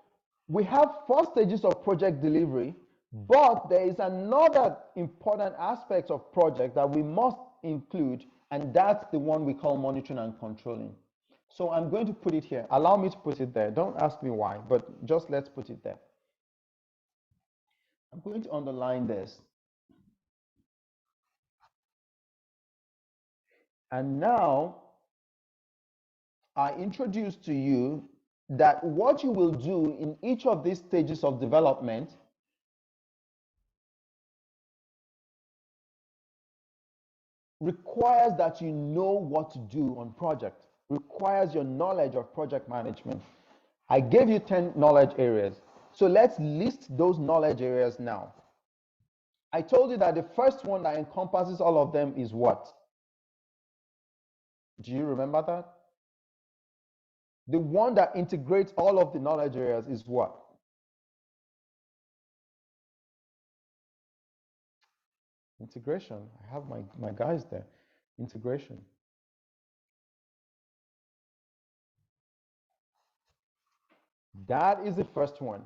we have 4 stages of project delivery, but there is another important aspect of project that we must include, and that's the one we call monitoring and controlling. So I'm going to put it here. Allow me to put it there. Don't ask me why, but just let's put it there. I'm going to underline this. And now I introduce to you that what you will do in each of these stages of development requires that you know what to do on project, requires your knowledge of project management. I gave you 10 knowledge areas. So let's list those knowledge areas now. I told you that the first one that encompasses all of them is what? Do you remember that? The one that integrates all of the knowledge areas is what? Integration. I have my guys there. Integration. That is the first one.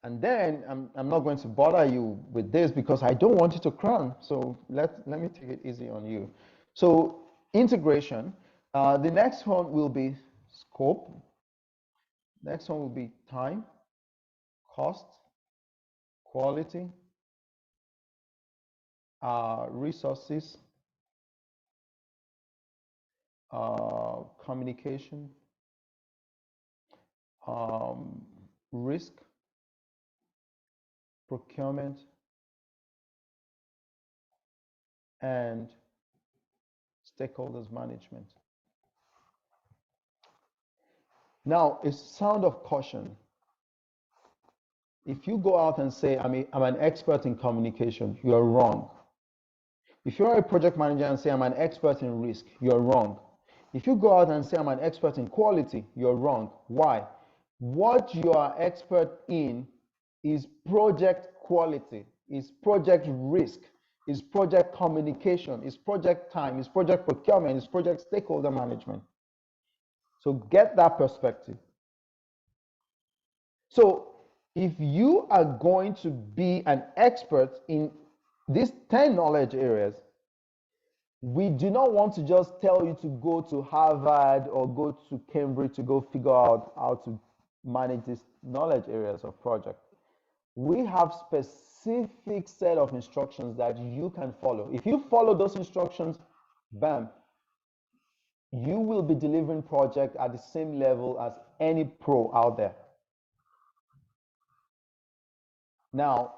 And then I'm not going to bother you with this because I don't want you to cram. So let me take it easy on you. So integration. The next one will be scope. Next one will be time, cost, quality, resources, communication, risk, procurement, and stakeholders management. Now, a sound of caution. If you go out and say, I'm an expert in communication, you're wrong. If you're a project manager and say, I'm an expert in risk, you're wrong. If you go out and say, I'm an expert in quality, you're wrong. Why? What you are expert in is project quality, is project risk, is project communication, is project time, is project procurement, is project stakeholder management. So get that perspective. So if you are going to be an expert in these 10 knowledge areas, we do not want to just tell you to go to Harvard or go to Cambridge to go figure out how to manage these knowledge areas of project. We have specific set of instructions that you can follow. If you follow those instructions, bam, you will be delivering project at the same level as any pro out there. Now,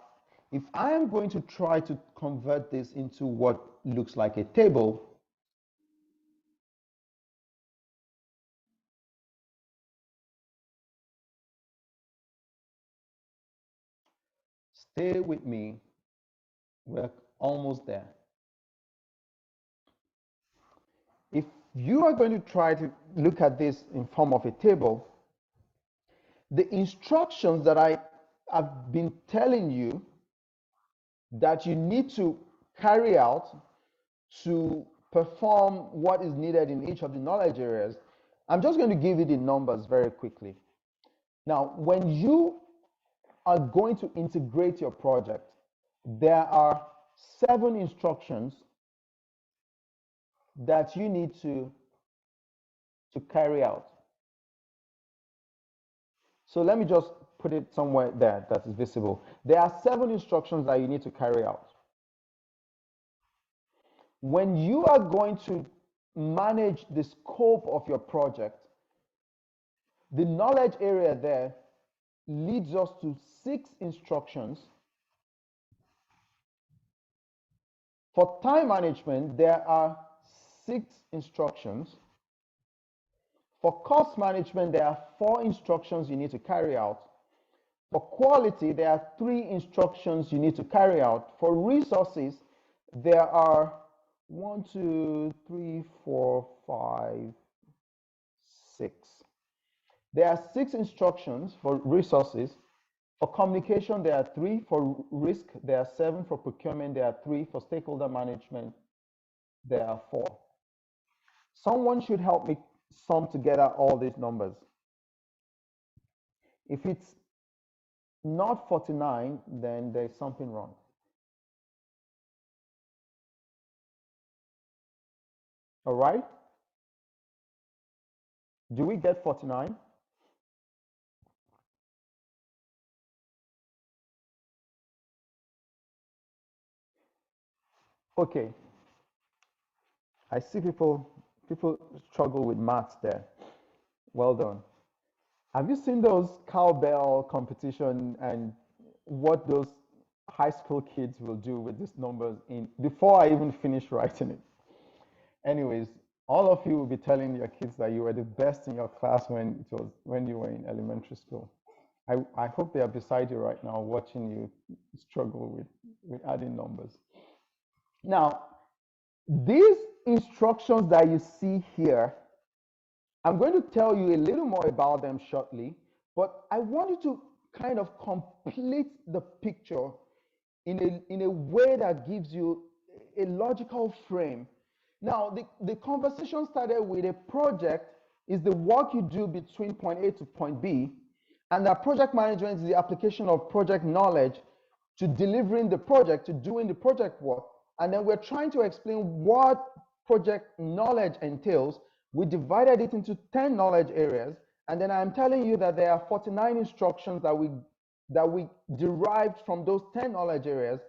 if I am going to try to convert this into what looks like a table, stay with me, we're almost there. If You are going to try to look at this in form of a table. The instructions that I have been telling you that you need to carry out to perform what is needed in each of the knowledge areas, I'm just going to give you the numbers very quickly. Now, when you are going to integrate your project, there are 7 instructions that you need to carry out. So let me just put it somewhere there that is visible. There are 7 instructions that you need to carry out. When you are going to manage the scope of your project, the knowledge area there leads us to 6 instructions. For time management, there are 6 instructions. For cost management, there are 4 instructions you need to carry out. For quality, there are 3 instructions you need to carry out. For resources, there are 1, 2, 3, 4, 5, 6. There are 6 instructions for resources. For communication, there are 3. For risk, there are 7. For procurement, there are 3. For stakeholder management, there are 4. Someone should help me sum together all these numbers. If it's not 49, then there's something wrong. All right? Do we get 49? Okay. I see people struggle with maths there. Well done. Have you seen those cowbell competition and what those high school kids will do with these numbers in before I even finish writing it? Anyways, all of you will be telling your kids that you were the best in your class when you were in elementary school. I hope they are beside you right now watching you struggle with adding numbers. Now, these instructions that you see here, I'm going to tell you a little more about them shortly, but I want you to kind of complete the picture in a way that gives you a logical frame. Now, the conversation started with a project is the work you do between point A to point B, and that project management is the application of project knowledge to delivering the project, to doing the project work. And then we're trying to explain what project knowledge entails. We divided it into 10 knowledge areas. And then I'm telling you that there are 49 instructions that we derived from those 10 knowledge areas.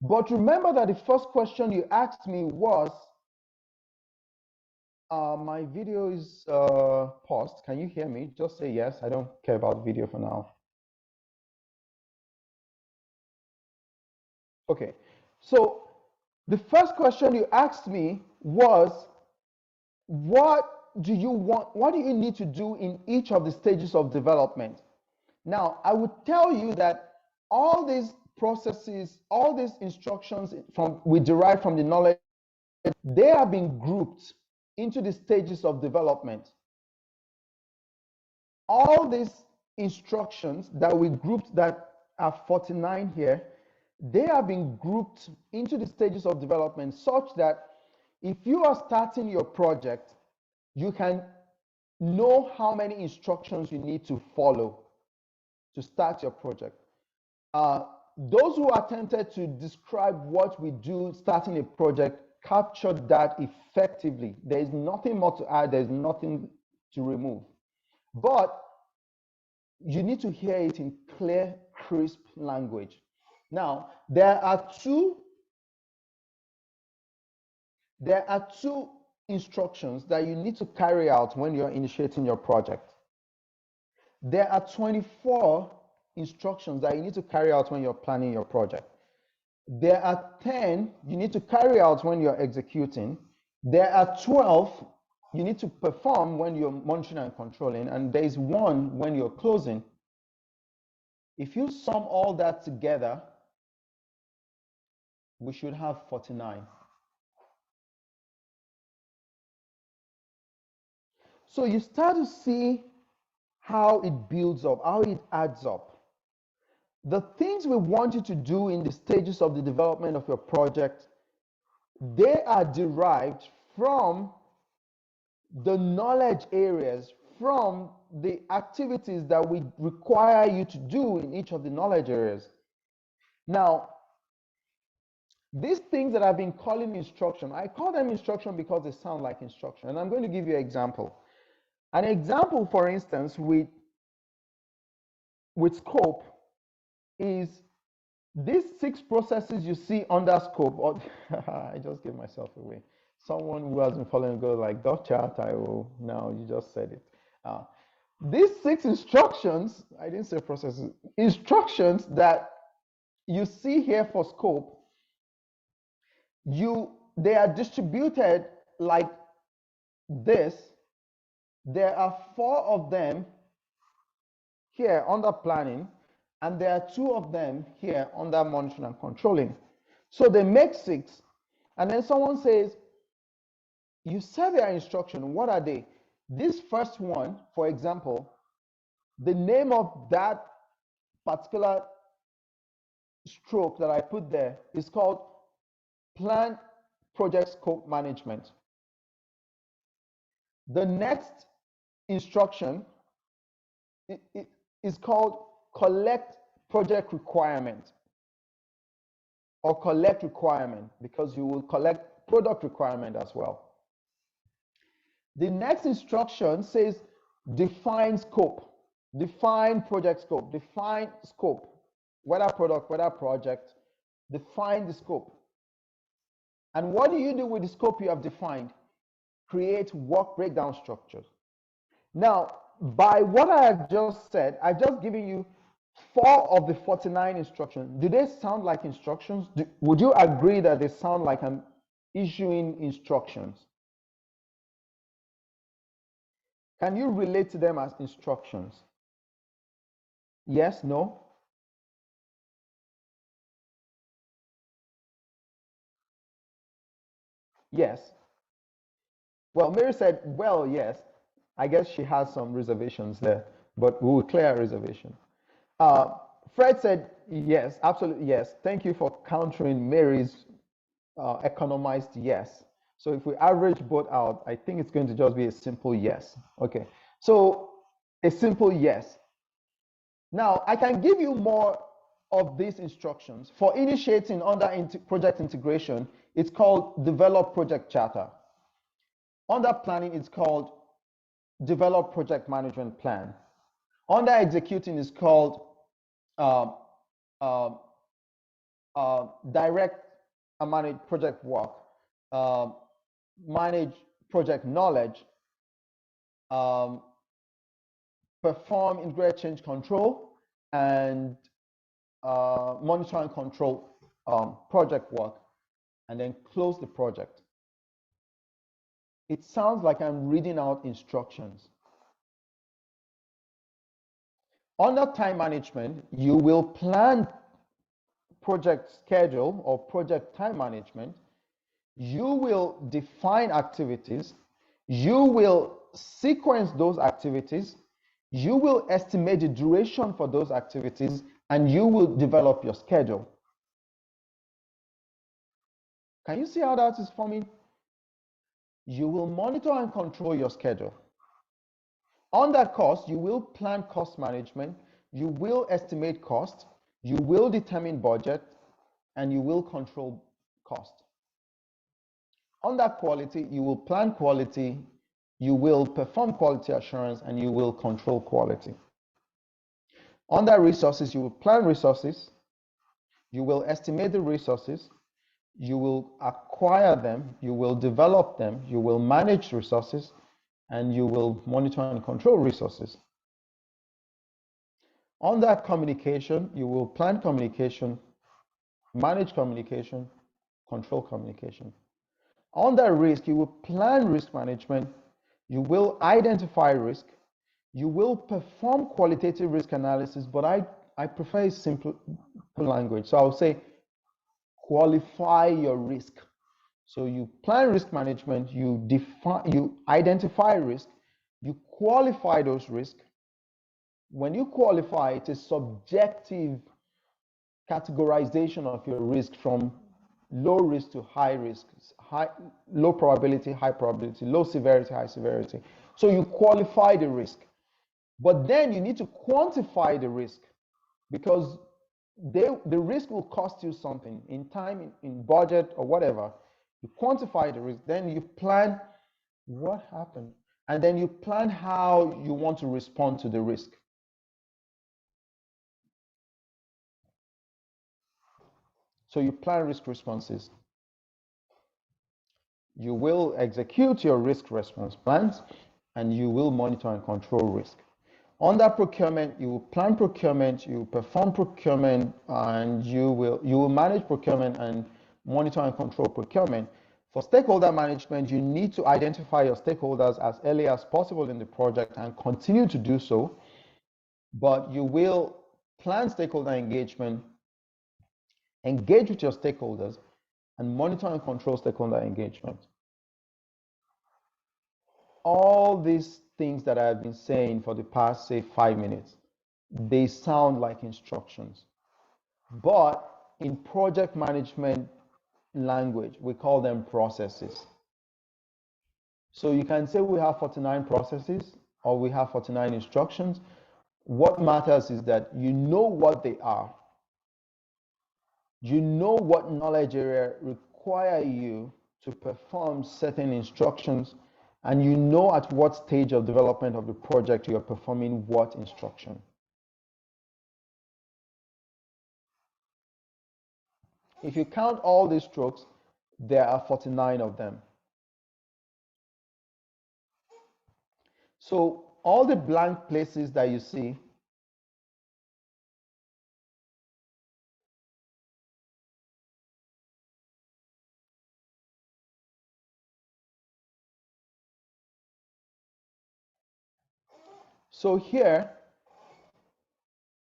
But remember that the first question you asked me was, my video is paused. Can you hear me? Just say yes. I don't care about video for now. Okay. So the first question you asked me was, what do you need to do in each of the stages of development? Now, I would tell you that all these processes, all these instructions we derive from the knowledge, they are being grouped into the stages of development. All these instructions that we grouped that are 49 here, they are being grouped into the stages of development such that if you are starting your project, you can know how many instructions you need to follow to start your project. Those who attempted to describe what we do starting a project captured that effectively. There is nothing more to add, there's nothing to remove. But you need to hear it in clear, crisp language. Now, there are two instructions that you need to carry out when you're initiating your project. There are 24 instructions that you need to carry out when you're planning your project. There are 10 you need to carry out when you're executing. There are 12 you need to perform when you're monitoring and controlling, and there is 1 when you're closing. If you sum all that together, we should have 49. So you start to see how it builds up, how it adds up. The things we want you to do in the stages of the development of your project, they are derived from the knowledge areas, from the activities that we require you to do in each of the knowledge areas. Now, these things that I've been calling instruction, I call them instruction because they sound like instruction. And I'm going to give you an example. An example, for instance, with scope is these 6 processes you see under scope. Or I just gave myself away. Someone who hasn't following go like, Dr. Taiwo, now you just said it. These 6 instructions, I didn't say processes, instructions that you see here for scope, they are distributed like this. There are 4 of them here under planning, and there are 2 of them here under monitoring and controlling. So they make 6. And then someone says, you said their instruction, what are they? This first one, for example, the name of that particular stroke that I put there is called Plan Project Scope Management. The next instruction is called Collect Project Requirement, or Collect Requirement, because you will collect product requirement as well. The next instruction says define scope, define project scope, define scope, whether product, whether project, define the scope. And what do you do with the scope you have defined? Create work breakdown structures. Now, by what I have just said, I've just given you 4 of the 49 instructions. Do they sound like instructions? Would you agree that they sound like I'm issuing instructions? Can you relate to them as instructions? Yes, no? Yes. Well, Mary said, well, yes. I guess she has some reservations there, but we will clear our reservation. Fred said, yes, absolutely yes. Thank you for countering Mary's economized yes. So if we average both out, I think it's going to just be a simple yes. Okay, so a simple yes. Now, I can give you more of these instructions. For initiating under project integration, it's called Develop Project Charter. Under planning, it's called Develop Project Management Plan. Under executing, is called direct and manage project work, manage project knowledge, perform integrated change control, and monitor and control project work, and then close the project. It sounds like I'm reading out instructions. Under time management, you will plan project schedule or project time management. You will define activities. You will sequence those activities. You will estimate the duration for those activities, and you will develop your schedule. Can you see how that is forming? You will monitor and control your schedule. Under cost, you will plan cost management. You will estimate cost. You will determine budget, and you will control cost. Under quality, you will plan quality, you will perform quality assurance, and you will control quality. Under resources, you will plan resources, you will estimate the resources, you will acquire them, you will develop them, you will manage resources, and you will monitor and control resources. Under communication, you will plan communication, manage communication, control communication. Under risk, you will plan risk management, you will identify risk, you will perform qualitative risk analysis, but I prefer simple language. So I'll say qualify your risk. So you plan risk management, you identify risk, You qualify those risks. When you qualify, it's a subjective categorization of your risk from low risk to high risk, low probability, high probability, low severity, high severity. So you qualify the risk. But then you need to quantify the risk, because the risk will cost you something in time, in budget, or whatever. You quantify the risk, then you plan what happened, and then you plan how you want to respond to the risk. So you plan risk responses. You will execute your risk response plans, and you will monitor and control risk. Under procurement, you will plan procurement, you will perform procurement, and you will manage procurement and monitor and control procurement. For stakeholder management, you need to identify your stakeholders as early as possible in the project and continue to do so. But you will plan stakeholder engagement, engage with your stakeholders, and monitor and control stakeholder engagement. All these things that I've been saying for the past, say, 5 minutes, they sound like instructions. But in project management language, we call them processes. So you can say we have 49 processes or we have 49 instructions. What matters is that you know what they are. You know what knowledge area require you to perform certain instructions, and you know at what stage of development of the project you are performing what instruction. If you count all these strokes, there are 49 of them. So all the blank places that you see, so here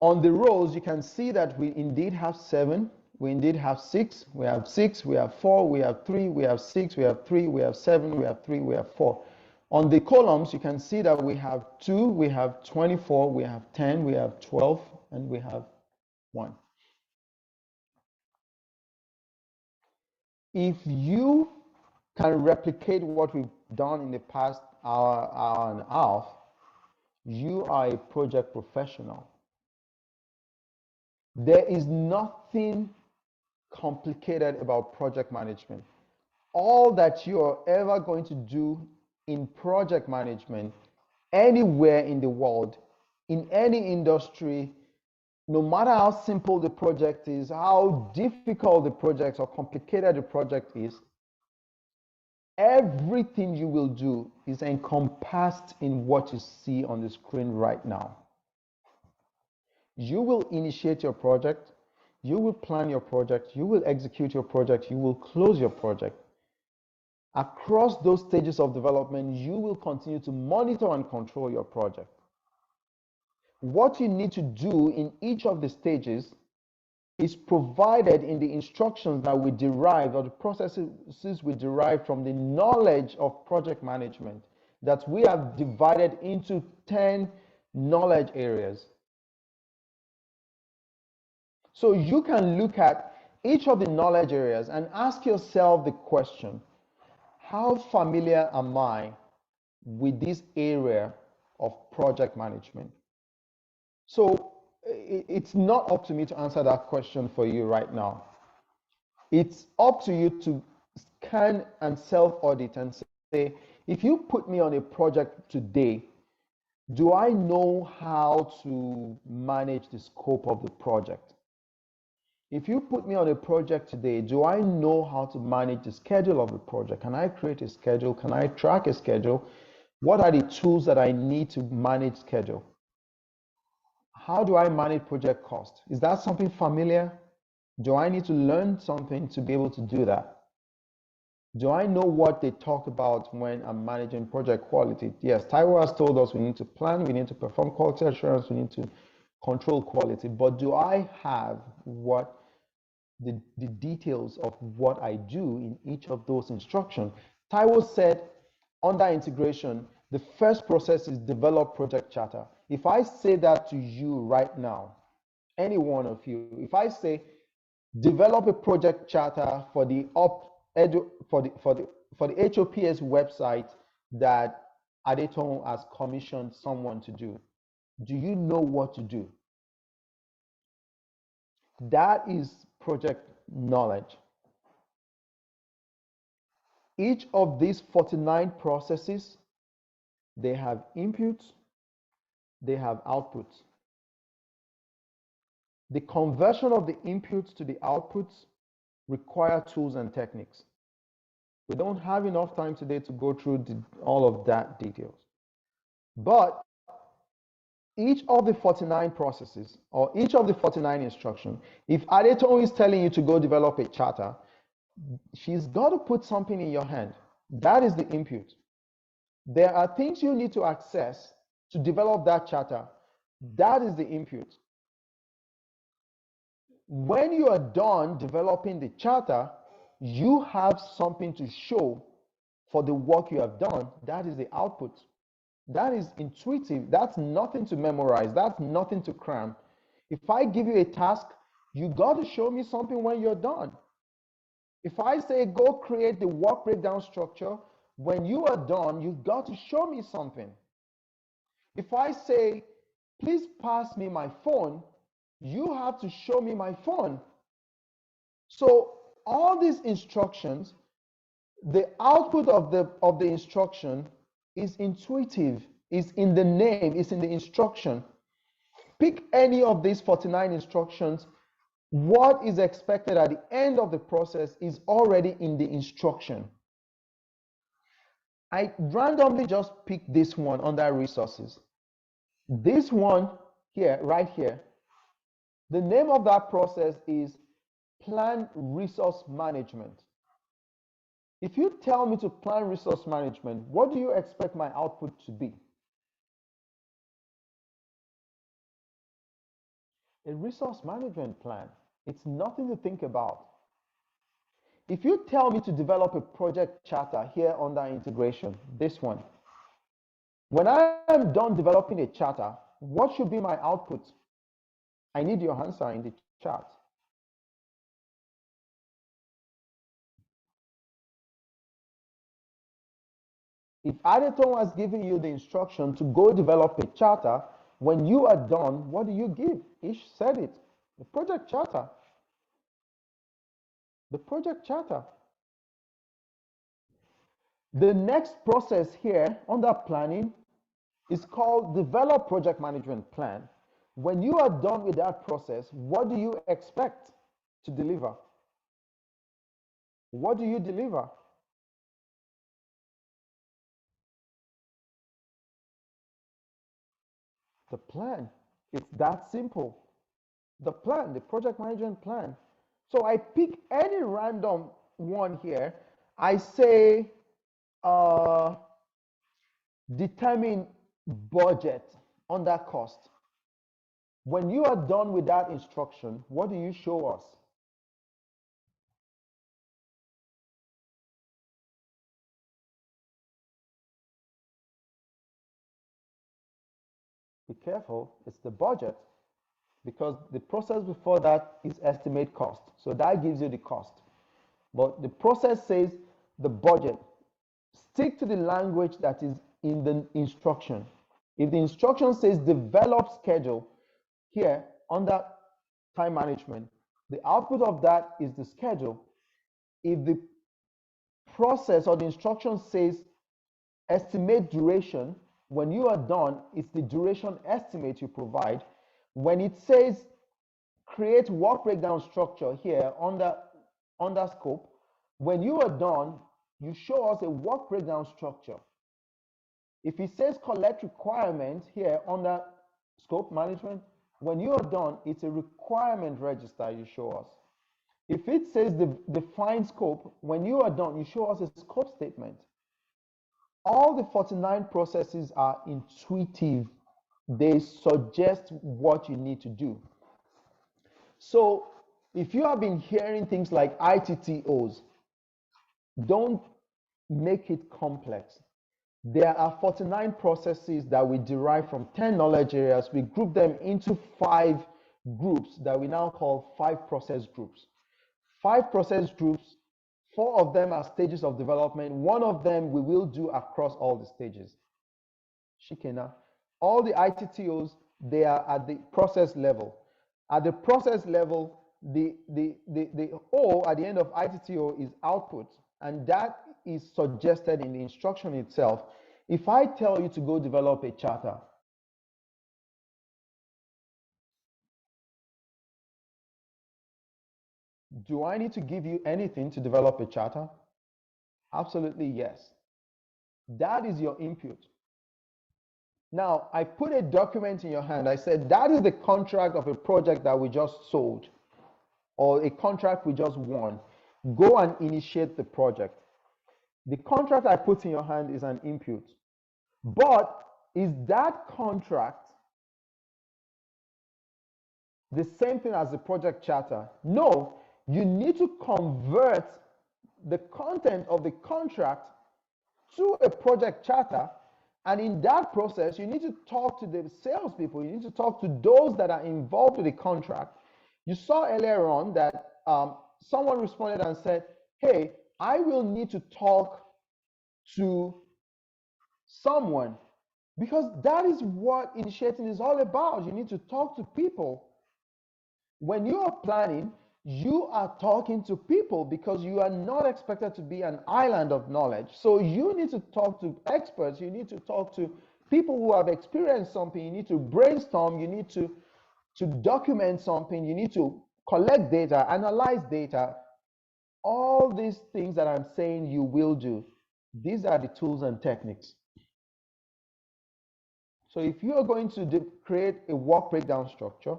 on the rows, you can see that we indeed have 7, we indeed have 6, we have 6, we have 4, we have 3, we have 6, we have 3, we have 7, we have 3, we have 4. On the columns, you can see that we have 2, we have 24, we have 10, we have 12, and we have 1. If you can replicate what we've done in the past hour and a half, you are a project professional. There is nothing complicated about project management. All that you are ever going to do in project management, anywhere in the world, in any industry, no matter how simple the project is, how difficult the project or complicated the project is, everything you will do is encompassed in what you see on the screen right now. You will initiate your project, you will plan your project, you will execute your project, you will close your project. Across those stages of development, you will continue to monitor and control your project. What you need to do in each of the stages is provided in the instructions that we derive, or the processes we derive from the knowledge of project management that we have divided into 10 knowledge areas. So you can look at each of the knowledge areas and ask yourself the question, how familiar am I with this area of project management? So it's not up to me to answer that question for you right now. It's up to you to scan and self-audit and say, if you put me on a project today, do I know how to manage the scope of the project? If you put me on a project today, do I know how to manage the schedule of the project? Can I create a schedule? Can I track a schedule? What are the tools that I need to manage schedule? How do I manage project cost? Is that something familiar? Do I need to learn something to be able to do that? Do I know what they talk about when I'm managing project quality? Yes, Taiwo has told us we need to plan, we need to perform quality assurance, we need to control quality, but do I have what the details of what I do in each of those instructions? Taiwo said under integration, The first process is develop project charter. If I say that to you right now, any one of you, if I say develop a project charter for the H.O.P.S website that Adeton has commissioned someone to do you know what to do? That is project knowledge. Each of these 49 processes, they have inputs, they have outputs. The conversion of the inputs to the outputs require tools and techniques. We don't have enough time today to go through all of that details. But each of the 49 processes or each of the 49 instructions, if Adeton is telling you to go develop a charter, she's got to put something in your hand. That is the input. There are things you need to access to develop that charter. That is the input. When you are done developing the charter, you have something to show for the work you have done. That is the output. That is intuitive. That's nothing to memorize. That's nothing to cram. If I give you a task, you got to show me something when you're done. If I say go create the work breakdown structure, when you are done, you got to show me something. If I say, please pass me my phone, you have to show me my phone. So all these instructions, the output of the instruction is intuitive, is in the name, is in the instruction. Pick any of these 49 instructions. What is expected at the end of the process is already in the instruction. I randomly just picked this one under resources. This one here, right here, the name of that process is plan resource management. If you tell me to plan resource management, what do you expect my output to be? A resource management plan. It's nothing to think about. If you tell me to develop a project charter here under integration, this one, when I am done developing a charter, what should be my output? I need your answer in the chat. If Adeton has given you the instruction to go develop a charter, when you are done, what do you give? Ish said it, the project charter. The project charter. The next process here under planning is called develop project management plan. When you are done with that process, what do you expect to deliver? What do you deliver? The plan. It's that simple. The plan, the project management plan. So I pick any random one here. I say determine budget under cost. When you are done with that instruction, what do you show us? Be careful, it's the budget, because the process before that is estimate cost. So that gives you the cost. But the process says the budget. Stick to the language that is in the instruction. If the instruction says develop schedule, here under time management, the output of that is the schedule. If the process or the instruction says estimate duration, when you are done, it's the duration estimate you provide. When it says create work breakdown structure here under scope, when you are done, you show us a work breakdown structure. If it says collect requirement here under scope management, when you are done, it's a requirement register you show us. If it says define scope, when you are done, you show us a scope statement. All the 49 processes are intuitive. They suggest what you need to do. So if you have been hearing things like ITTOs, don't make it complex. There are 49 processes that we derive from 10 knowledge areas. We group them into 5 groups that we now call 5 process groups. 5 process groups, 4 of them are stages of development. 1 of them we will do across all the stages. Shikena. All the ITTOs, they are at the process level. At the process level, the O at the end of ITTO is output, and that is suggested in the instruction itself. If I tell you to go develop a charter, do I need to give you anything to develop a charter? Absolutely yes. That is your input. Now, I put a document in your hand. I said, that is the contract of a project that we just sold, or a contract we just won. Go and initiate the project. The contract I put in your hand is an input. But is that contract the same thing as the project charter? No, you need to convert the content of the contract to a project charter. And in that process, you need to talk to the salespeople. You need to talk to those that are involved with the contract. You saw earlier on that someone responded and said, hey, I will need to talk to someone, because that is what initiating is all about. You need to talk to people. When you are planning, you are talking to people because you are not expected to be an island of knowledge. So you need to talk to experts. You need to talk to people who have experienced something. You need to brainstorm. You need to document something. You need to collect data, analyze data. All these things that I'm saying you will do. These are the tools and techniques. So if you are going to create a work breakdown structure,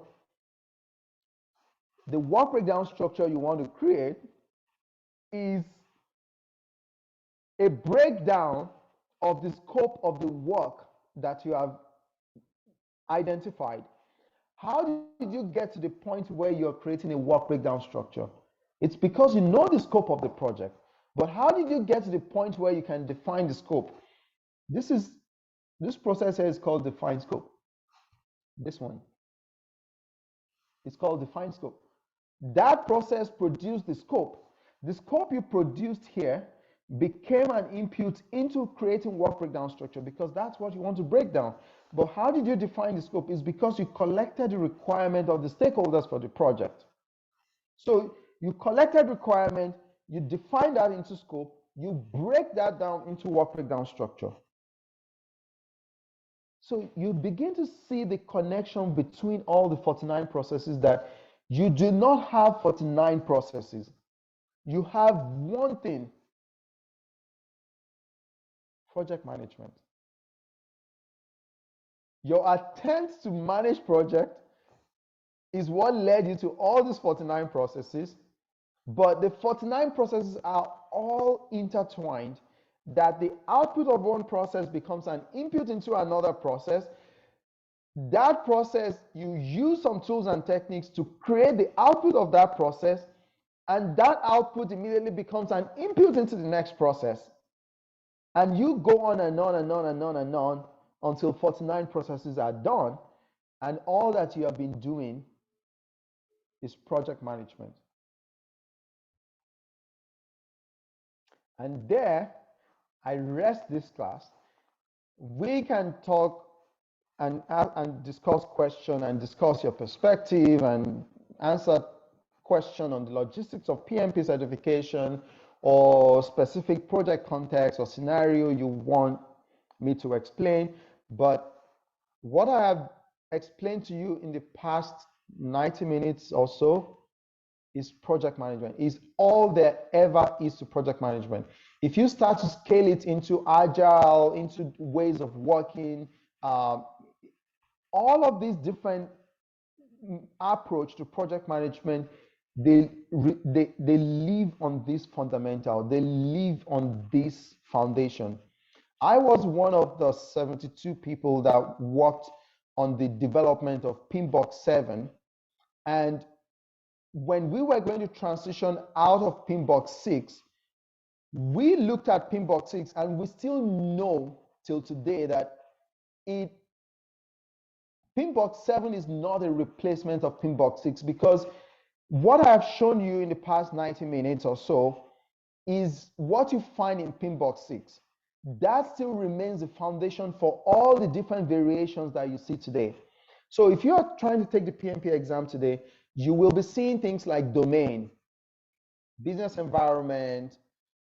the work breakdown structure you want to create is a breakdown of the scope of the work that you have identified. How did you get to the point where you're creating a work breakdown structure? It's because you know the scope of the project. But how did you get to the point where you can define the scope? This process here is called define scope. This one. It's called define scope. That process produced the scope. The scope you produced here became an input into creating work breakdown structure, because that's what you want to break down. But how did you define the scope? Is because you collected the requirement of the stakeholders for the project. So you collected requirement, you define that into scope, you break that down into work breakdown structure. So you begin to see the connection between all the 49 processes, that you do not have 49 processes. You have one thing: project management. Your attempt to manage project is what led you to all these 49 processes, but the 49 processes are all intertwined, that the output of one process becomes an input into another process. That process, you use some tools and techniques to create the output of that process, and that output immediately becomes an input into the next process. And you go on and on and on and on and on until 49 processes are done, and all that you have been doing is project management. And there, I rest this class. We can talk and discuss question and discuss your perspective and answer question on the logistics of PMP certification, or specific project context or scenario you want me to explain. But what I have explained to you in the past 90 minutes or so is project management, is all there ever is to project management. If you start to scale it into agile, into ways of working, all of these different approach to project management, they live on this fundamental, they live on this foundation. I was one of the 72 people that worked on the development of PMBOK 7, and when we were going to transition out of PMBOK 6, we looked at PMBOK 6 and we still know till today that Pinbox 7 is not a replacement of Pinbox 6, because what I have shown you in the past 90 minutes or so is what you find in Pinbox 6. That still remains the foundation for all the different variations that you see today. So if you are trying to take the PMP exam today, you will be seeing things like domain, business environment,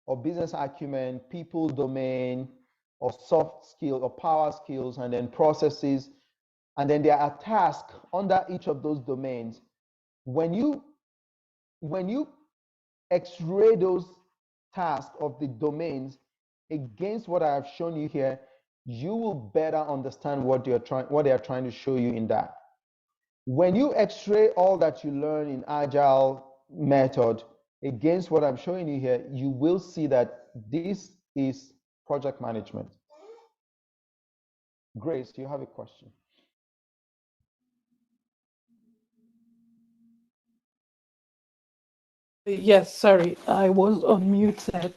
or business acumen, people domain, or soft skill or power skills, and then processes, and then there are tasks under each of those domains. When you x-ray those tasks of the domains against what I have shown you here, you will better understand what they are trying to show you in that. When you x-ray all that you learn in agile method against what I'm showing you here, you will see that this is project management. Grace, you have a question? Yes, sorry, I was unmuted.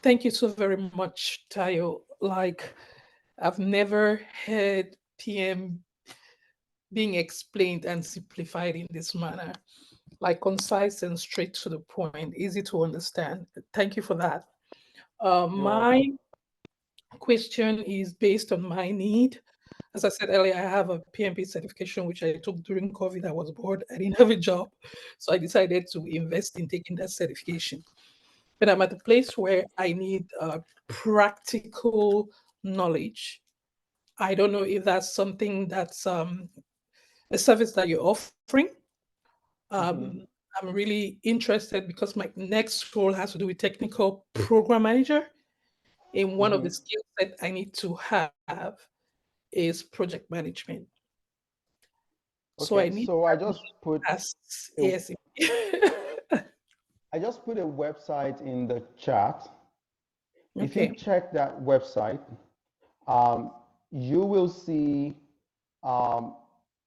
Thank you so very much, Tayo. Like, I've never heard PM being explained and simplified in this manner, like concise and straight to the point, easy to understand. Thank you for that. My question is based on my need. As I said earlier, I have a PMP certification, which I took during COVID. I was bored. I didn't have a job. So I decided to invest in taking that certification. But I'm at a place where I need practical knowledge. I don't know if that's something that's a service that you're offering. I'm really interested because my next role has to do with technical program manager. And one of the skills that I need to have is project management. So I Okay, need so I just put ASAP. I just put a website in the chat. If you Okay. check that website, you will see a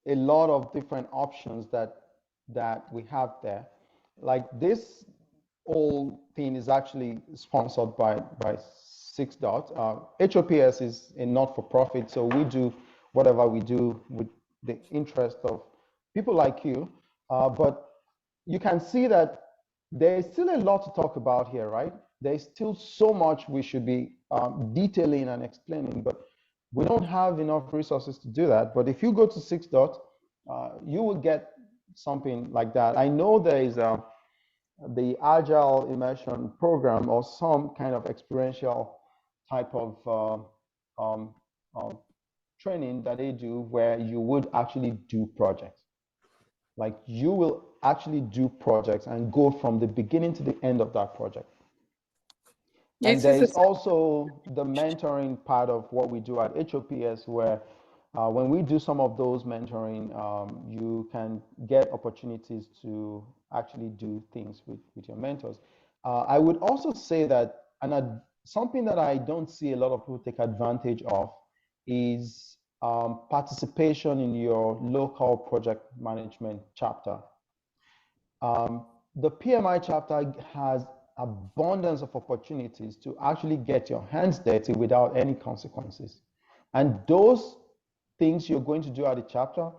lot of different options that we have there. Like this whole thing is actually sponsored by 6 Dot. H.O.P.S is a not-for-profit, so we do whatever we do with the interest of people like you. But you can see that there is still a lot to talk about here, right? There's still so much we should be detailing and explaining, but we don't have enough resources to do that. But if you go to 6 Dot, you will get something like that. I know there is the Agile Immersion program or some kind of experiential type of training that they do where you would actually do projects. Like you will actually do projects and go from the beginning to the end of that project. And there is also the mentoring part of what we do at H.O.P.S, where when we do some of those mentoring, you can get opportunities to actually do things with your mentors. I would also say that something that I don't see a lot of people take advantage of is participation in your local project management chapter. The PMI chapter has abundance of opportunities to actually get your hands dirty without any consequences. And those things you're going to do at the chapter,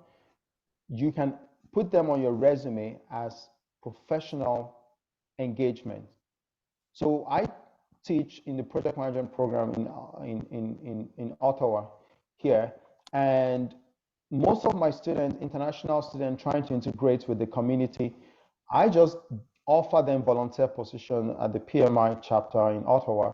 you can put them on your resume as professional engagement. So I teach in the project management program in Ottawa here, and most of my students, international students trying to integrate with the community, I just offer them volunteer position at the PMI chapter in Ottawa.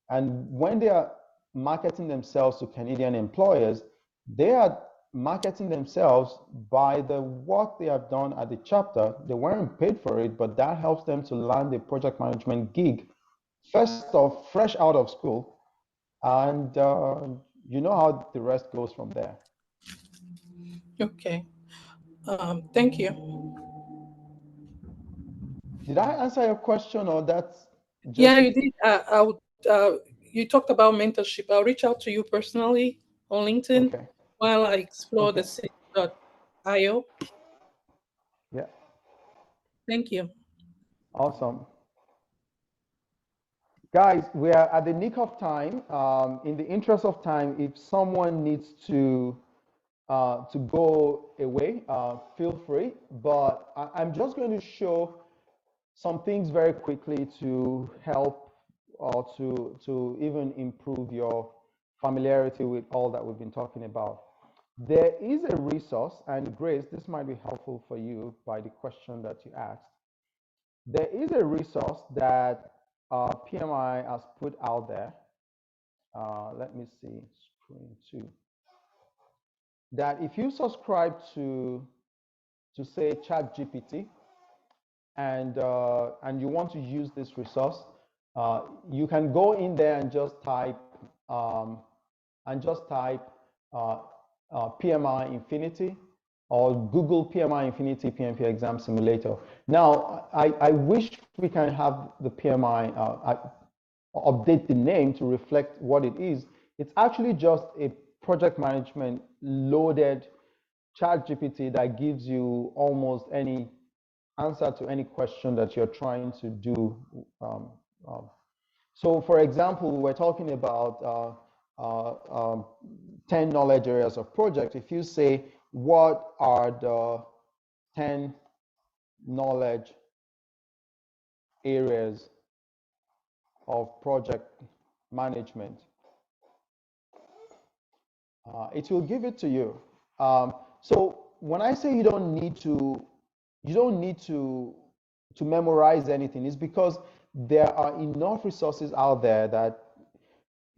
And when they are marketing themselves to Canadian employers, they are marketing themselves by the work they have done at the chapter. They weren't paid for it, but that helps them to land a project management gig. First off, fresh out of school, and you know how the rest goes from there. Okay. Thank you. Did I answer your question, or that's just... Yeah, you did. I would, you talked about mentorship. I'll reach out to you personally on LinkedIn while I explore the 6.io. Yeah. Thank you. Awesome. Guys, we are at the nick of time. In the interest of time, if someone needs to go away, feel free. But I'm just going to show some things very quickly to help or to even improve your familiarity with all that we've been talking about. There is a resource, and Grace, this might be helpful for you by the question that you asked. There is a resource that PMI has put out there. Let me see, screen 2. That if you subscribe to say ChatGPT and you want to use this resource, you can go in there and just type PMI Infinity or Google PMI Infinity PMP Exam Simulator. Now, I wish we can have the PMI update the name to reflect what it is. It's actually just a project management loaded ChatGPT that gives you almost any answer to any question that you're trying to do. So for example, we're talking about 10 knowledge areas of project. If you say, what are the 10 knowledge areas of project management, it will give it to you. So when I say you don't need to memorize anything, it's because there are enough resources out there that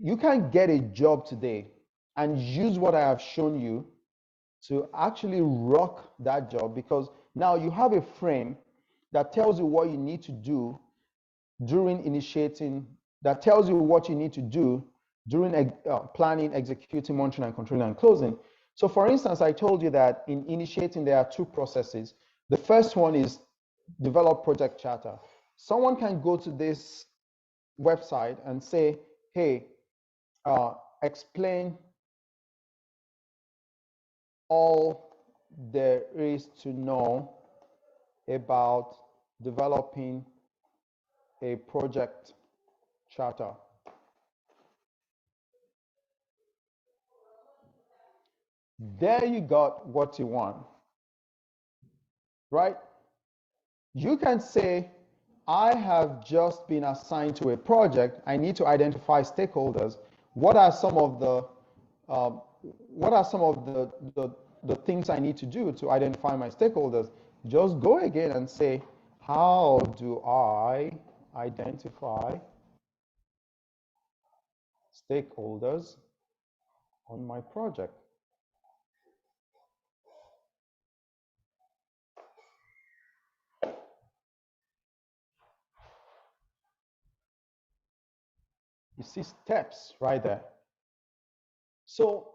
you can get a job today and use what I have shown you to actually rock that job, because now you have a frame that tells you what you need to do during initiating, that tells you what you need to do during planning, executing, monitoring, and controlling and closing. So for instance, I told you that in initiating, there are 2 processes. The first one is develop project charter. Someone can go to this website and say, hey, explain all there is to know about developing a project charter. There you got what you want, right? You can say, I have just been assigned to a project. I need to identify stakeholders. What are some of the things I need to do to identify my stakeholders? Just go again and say, how do I identify stakeholders on my project? You see steps right there. So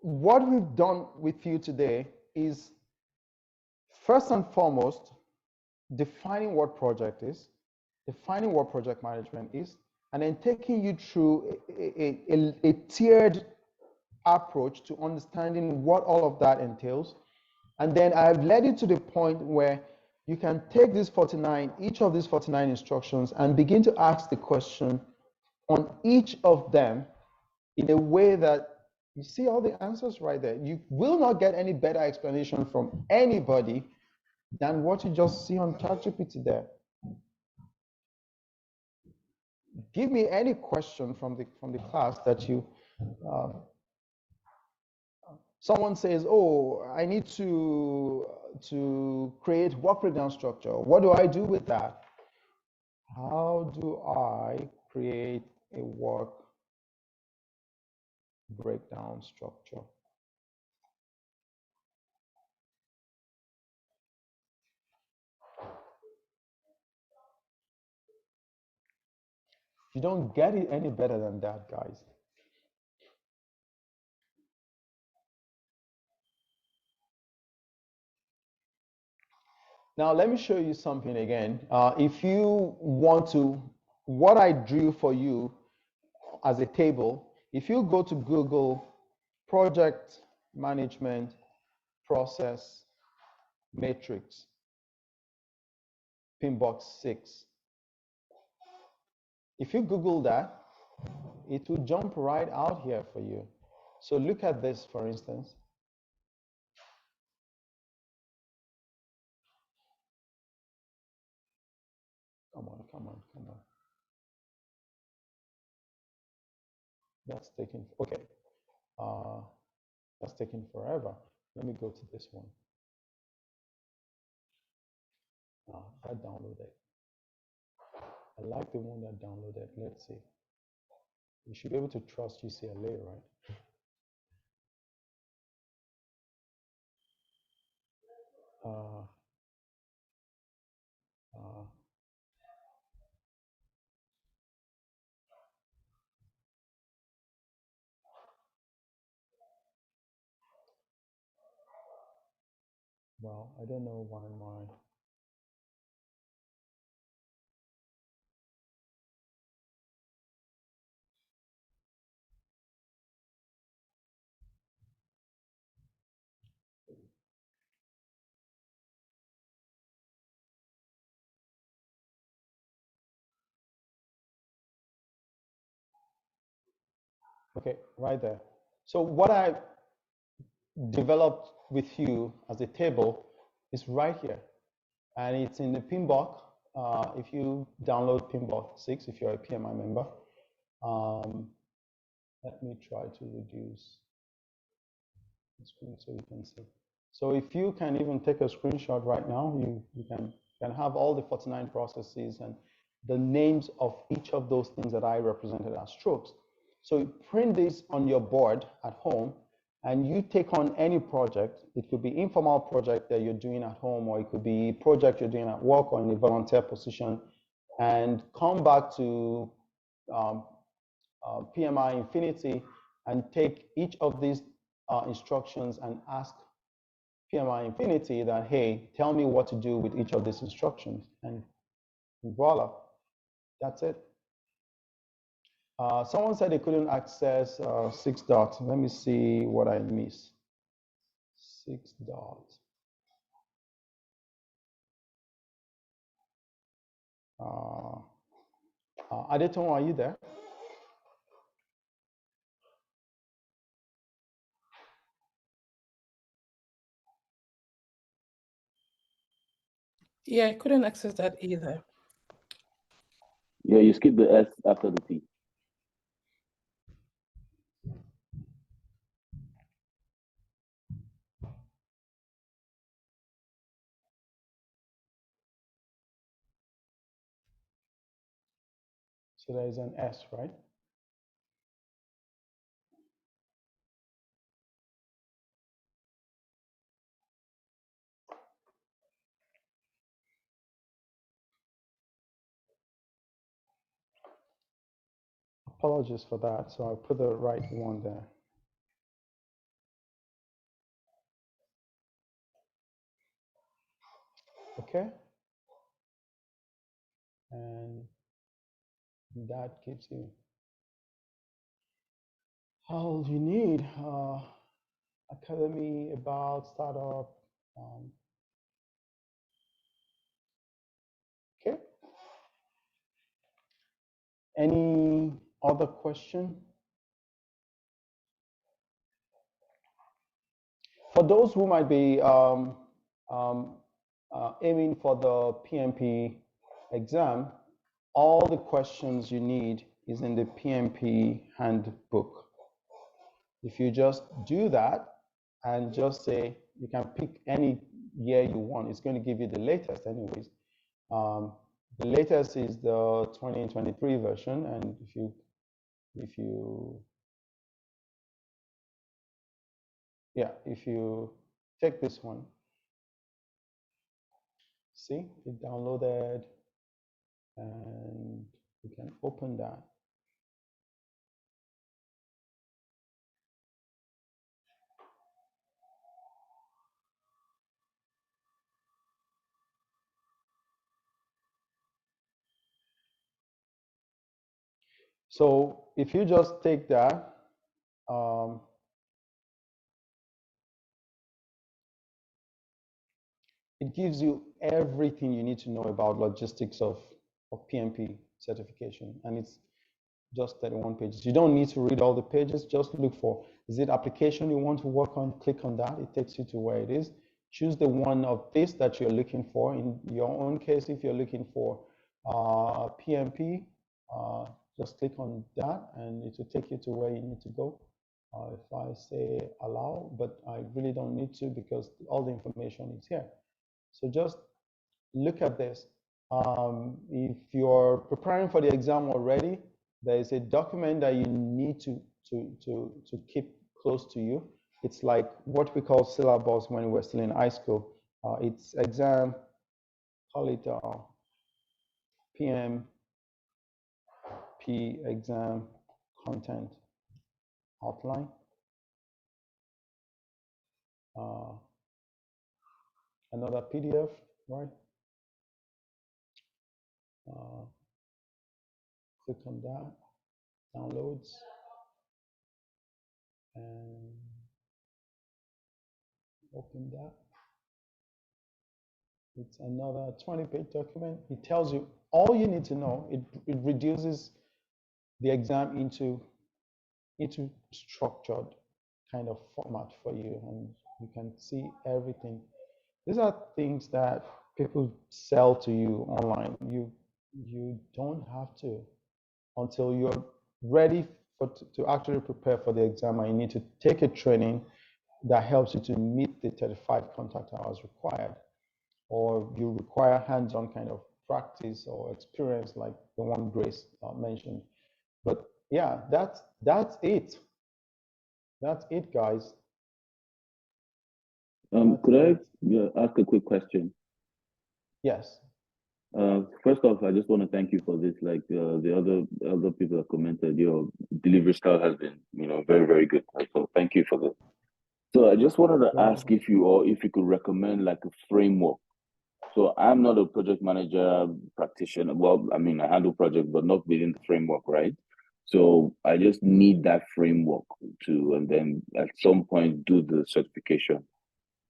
what we've done with you today is, first and foremost, defining what project is, defining what project management is, and then taking you through a tiered approach to understanding what all of that entails. And then I've led you to the point where you can take these 49, each of these 49 instructions, and begin to ask the question on each of them in a way that you see all the answers right there. You will not get any better explanation from anybody than what you just see on ChatGPT there. Give me any question from the class that you, someone says, oh, I need to create work breakdown structure. What do I do with that? How do I create a work breakdown structure? You don't get it any better than that, guys. Now, let me show you something again. If you want to, what I drew for you as a table, if you go to Google project management process matrix, pinbox 6, If you Google that, it will jump right out here for you. So look at this, for instance. Come on, come on, come on. That's taking, okay. That's taking forever. Let me go to this one. That downloaded. I like the one that downloaded. Let's see. You should be able to trust UCLA, right? Uh, uh, well, I don't know why my okay, right there. So what I developed with you as a table is right here, and it's in the PMBOK. If you download PMBOK 6, if you're a PMI member, let me try to reduce the screen so you can see. So if you can even take a screenshot right now, you can have all the 49 processes and the names of each of those things that I represented as strokes. So you print this on your board at home, and you take on any project. It could be informal project that you're doing at home, or it could be project you're doing at work or in a volunteer position, and come back to PMI Infinity and take each of these instructions and ask PMI Infinity that, hey, tell me what to do with each of these instructions. And voila, that's it. Someone said they couldn't access 6 dots. Let me see what I missed. 6 dots. Adeton, are you there? Yeah, I couldn't access that either. Yeah, you skip the S after the T. So there is an S, right? Apologies for that. So I'll put the right one there. Okay. And that gives you all you need. Academy, about, startup. Okay. Any other question? For those who might be aiming for the PMP exam, all the questions you need is in the PMP handbook. If you just do that and just say, you can pick any year you want, it's going to give you the latest anyways. The latest is the 2023 version, and if you take this one, see, it downloaded, and you can open that. So if you just take that, it gives you everything you need to know about logistics of PMP. certification, and it's just 31 pages. You don't need to read all the pages. Just look for, is it application you want to work on? Click on that. It takes you to where it is. Choose the one of this that you're looking for. In your own case, if you're looking for PMP, just click on that and it will take you to where you need to go. If I say allow, but I really don't need to because all the information is here. So just look at this. If you're preparing for the exam already, there is a document that you need to keep close to you. It's like what we call syllabus when we're still in high school. It's exam, call it PMP exam content outline. Another PDF, right? Click on that, downloads, and open that. It's another 20-page document. It tells you all you need to know. It reduces the exam into structured kind of format for you, and you can see everything. These are things that people sell to you online. You don't have to until you're ready to actually prepare for the exam, and you need to take a training that helps you to meet the 35 contact hours required, or you require hands-on kind of practice or experience like the one Grace mentioned. But yeah, that's it. That's it, guys. Could I ask a quick question? Yes. First off, I just want to thank you for this. Like the other people that commented, your delivery style has been, very, very good. So thank you for this. So I just wanted to ask if you could recommend like a framework. So I'm not a project manager practitioner. Well, I mean, I handle projects, but not within the framework, right? So I just need that framework and then at some point do the certification.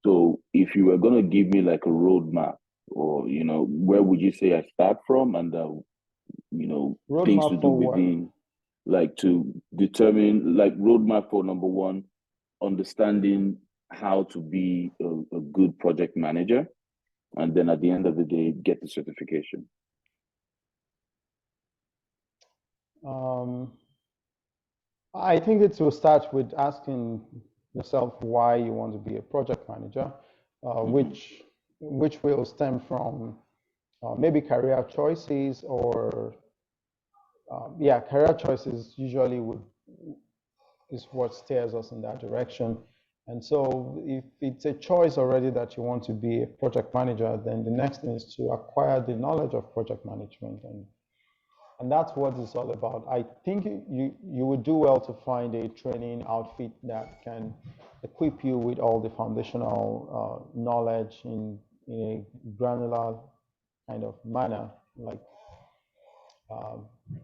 So if you were going to give me like a roadmap, or where would you say I start from, and things to do within, like to determine like roadmap for number one, understanding how to be a good project manager, and then at the end of the day, get the certification. I think it will start with asking yourself why you want to be a project manager, which will stem from maybe career choices, or career choices usually is what steers us in that direction. And so if it's a choice already that you want to be a project manager, then the next thing is to acquire the knowledge of project management, and that's what it's all about. I think you would do well to find a training outfit that can equip you with all the foundational knowledge in a granular kind of manner. Like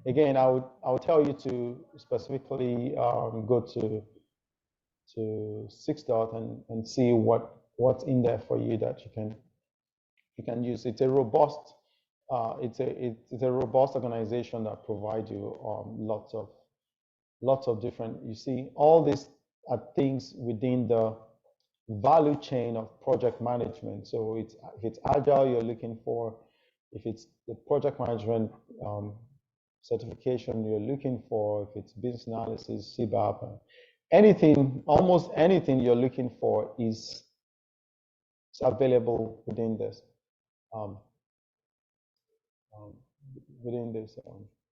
again, I would tell you to specifically go to 6 Dot and see what's in there for you that you can use. It's a robust it's a robust organization that provides you lots of different. You see, all these are things within the value chain of project management. So if it's agile you're looking for, if it's the project management certification you're looking for, if it's business analysis, CBAP, anything, almost anything you're looking for is available within this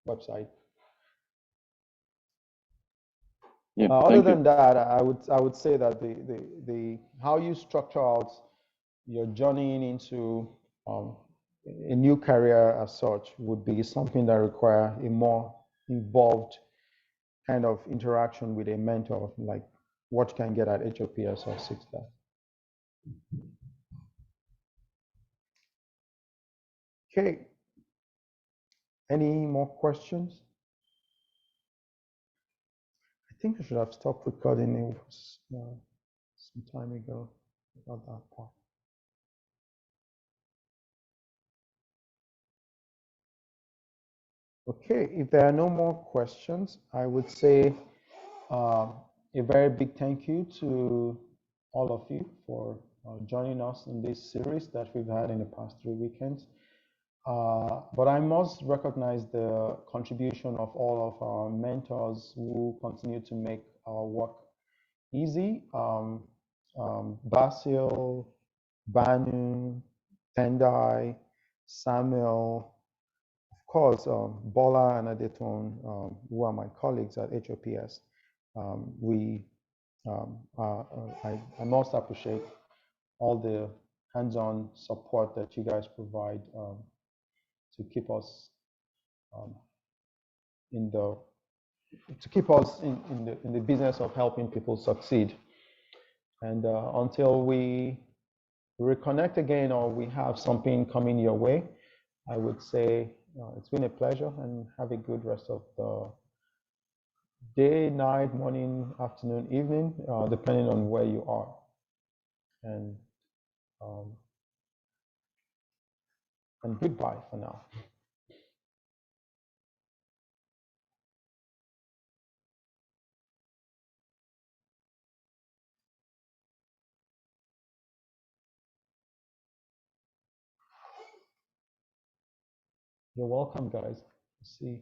website. Yeah, other than that, I would say that the how you structure out your journey into a new career as such would be something that require a more involved kind of interaction with a mentor, like what you can get at H.O.P.S or 6 Dot. Okay. Any more questions? I think I should have stopped recording it some time ago about that part. Okay, if there are no more questions, I would say a very big thank you to all of you for joining us in this series that we've had in the past 3 weekends. But I must recognize the contribution of all of our mentors who continue to make our work easy. Basil, Banu, Tendai, Samuel, of course, Bola and Adeton, who are my colleagues at H.O.P.S. We, I must appreciate all the hands-on support that you guys provide to keep us um, in the to keep us in the business of helping people succeed. And until we reconnect again or we have something coming your way, I would say it's been a pleasure and have a good rest of the day, night, morning, afternoon, evening, depending on where you are. Um, and goodbye for now. You're welcome, guys. See.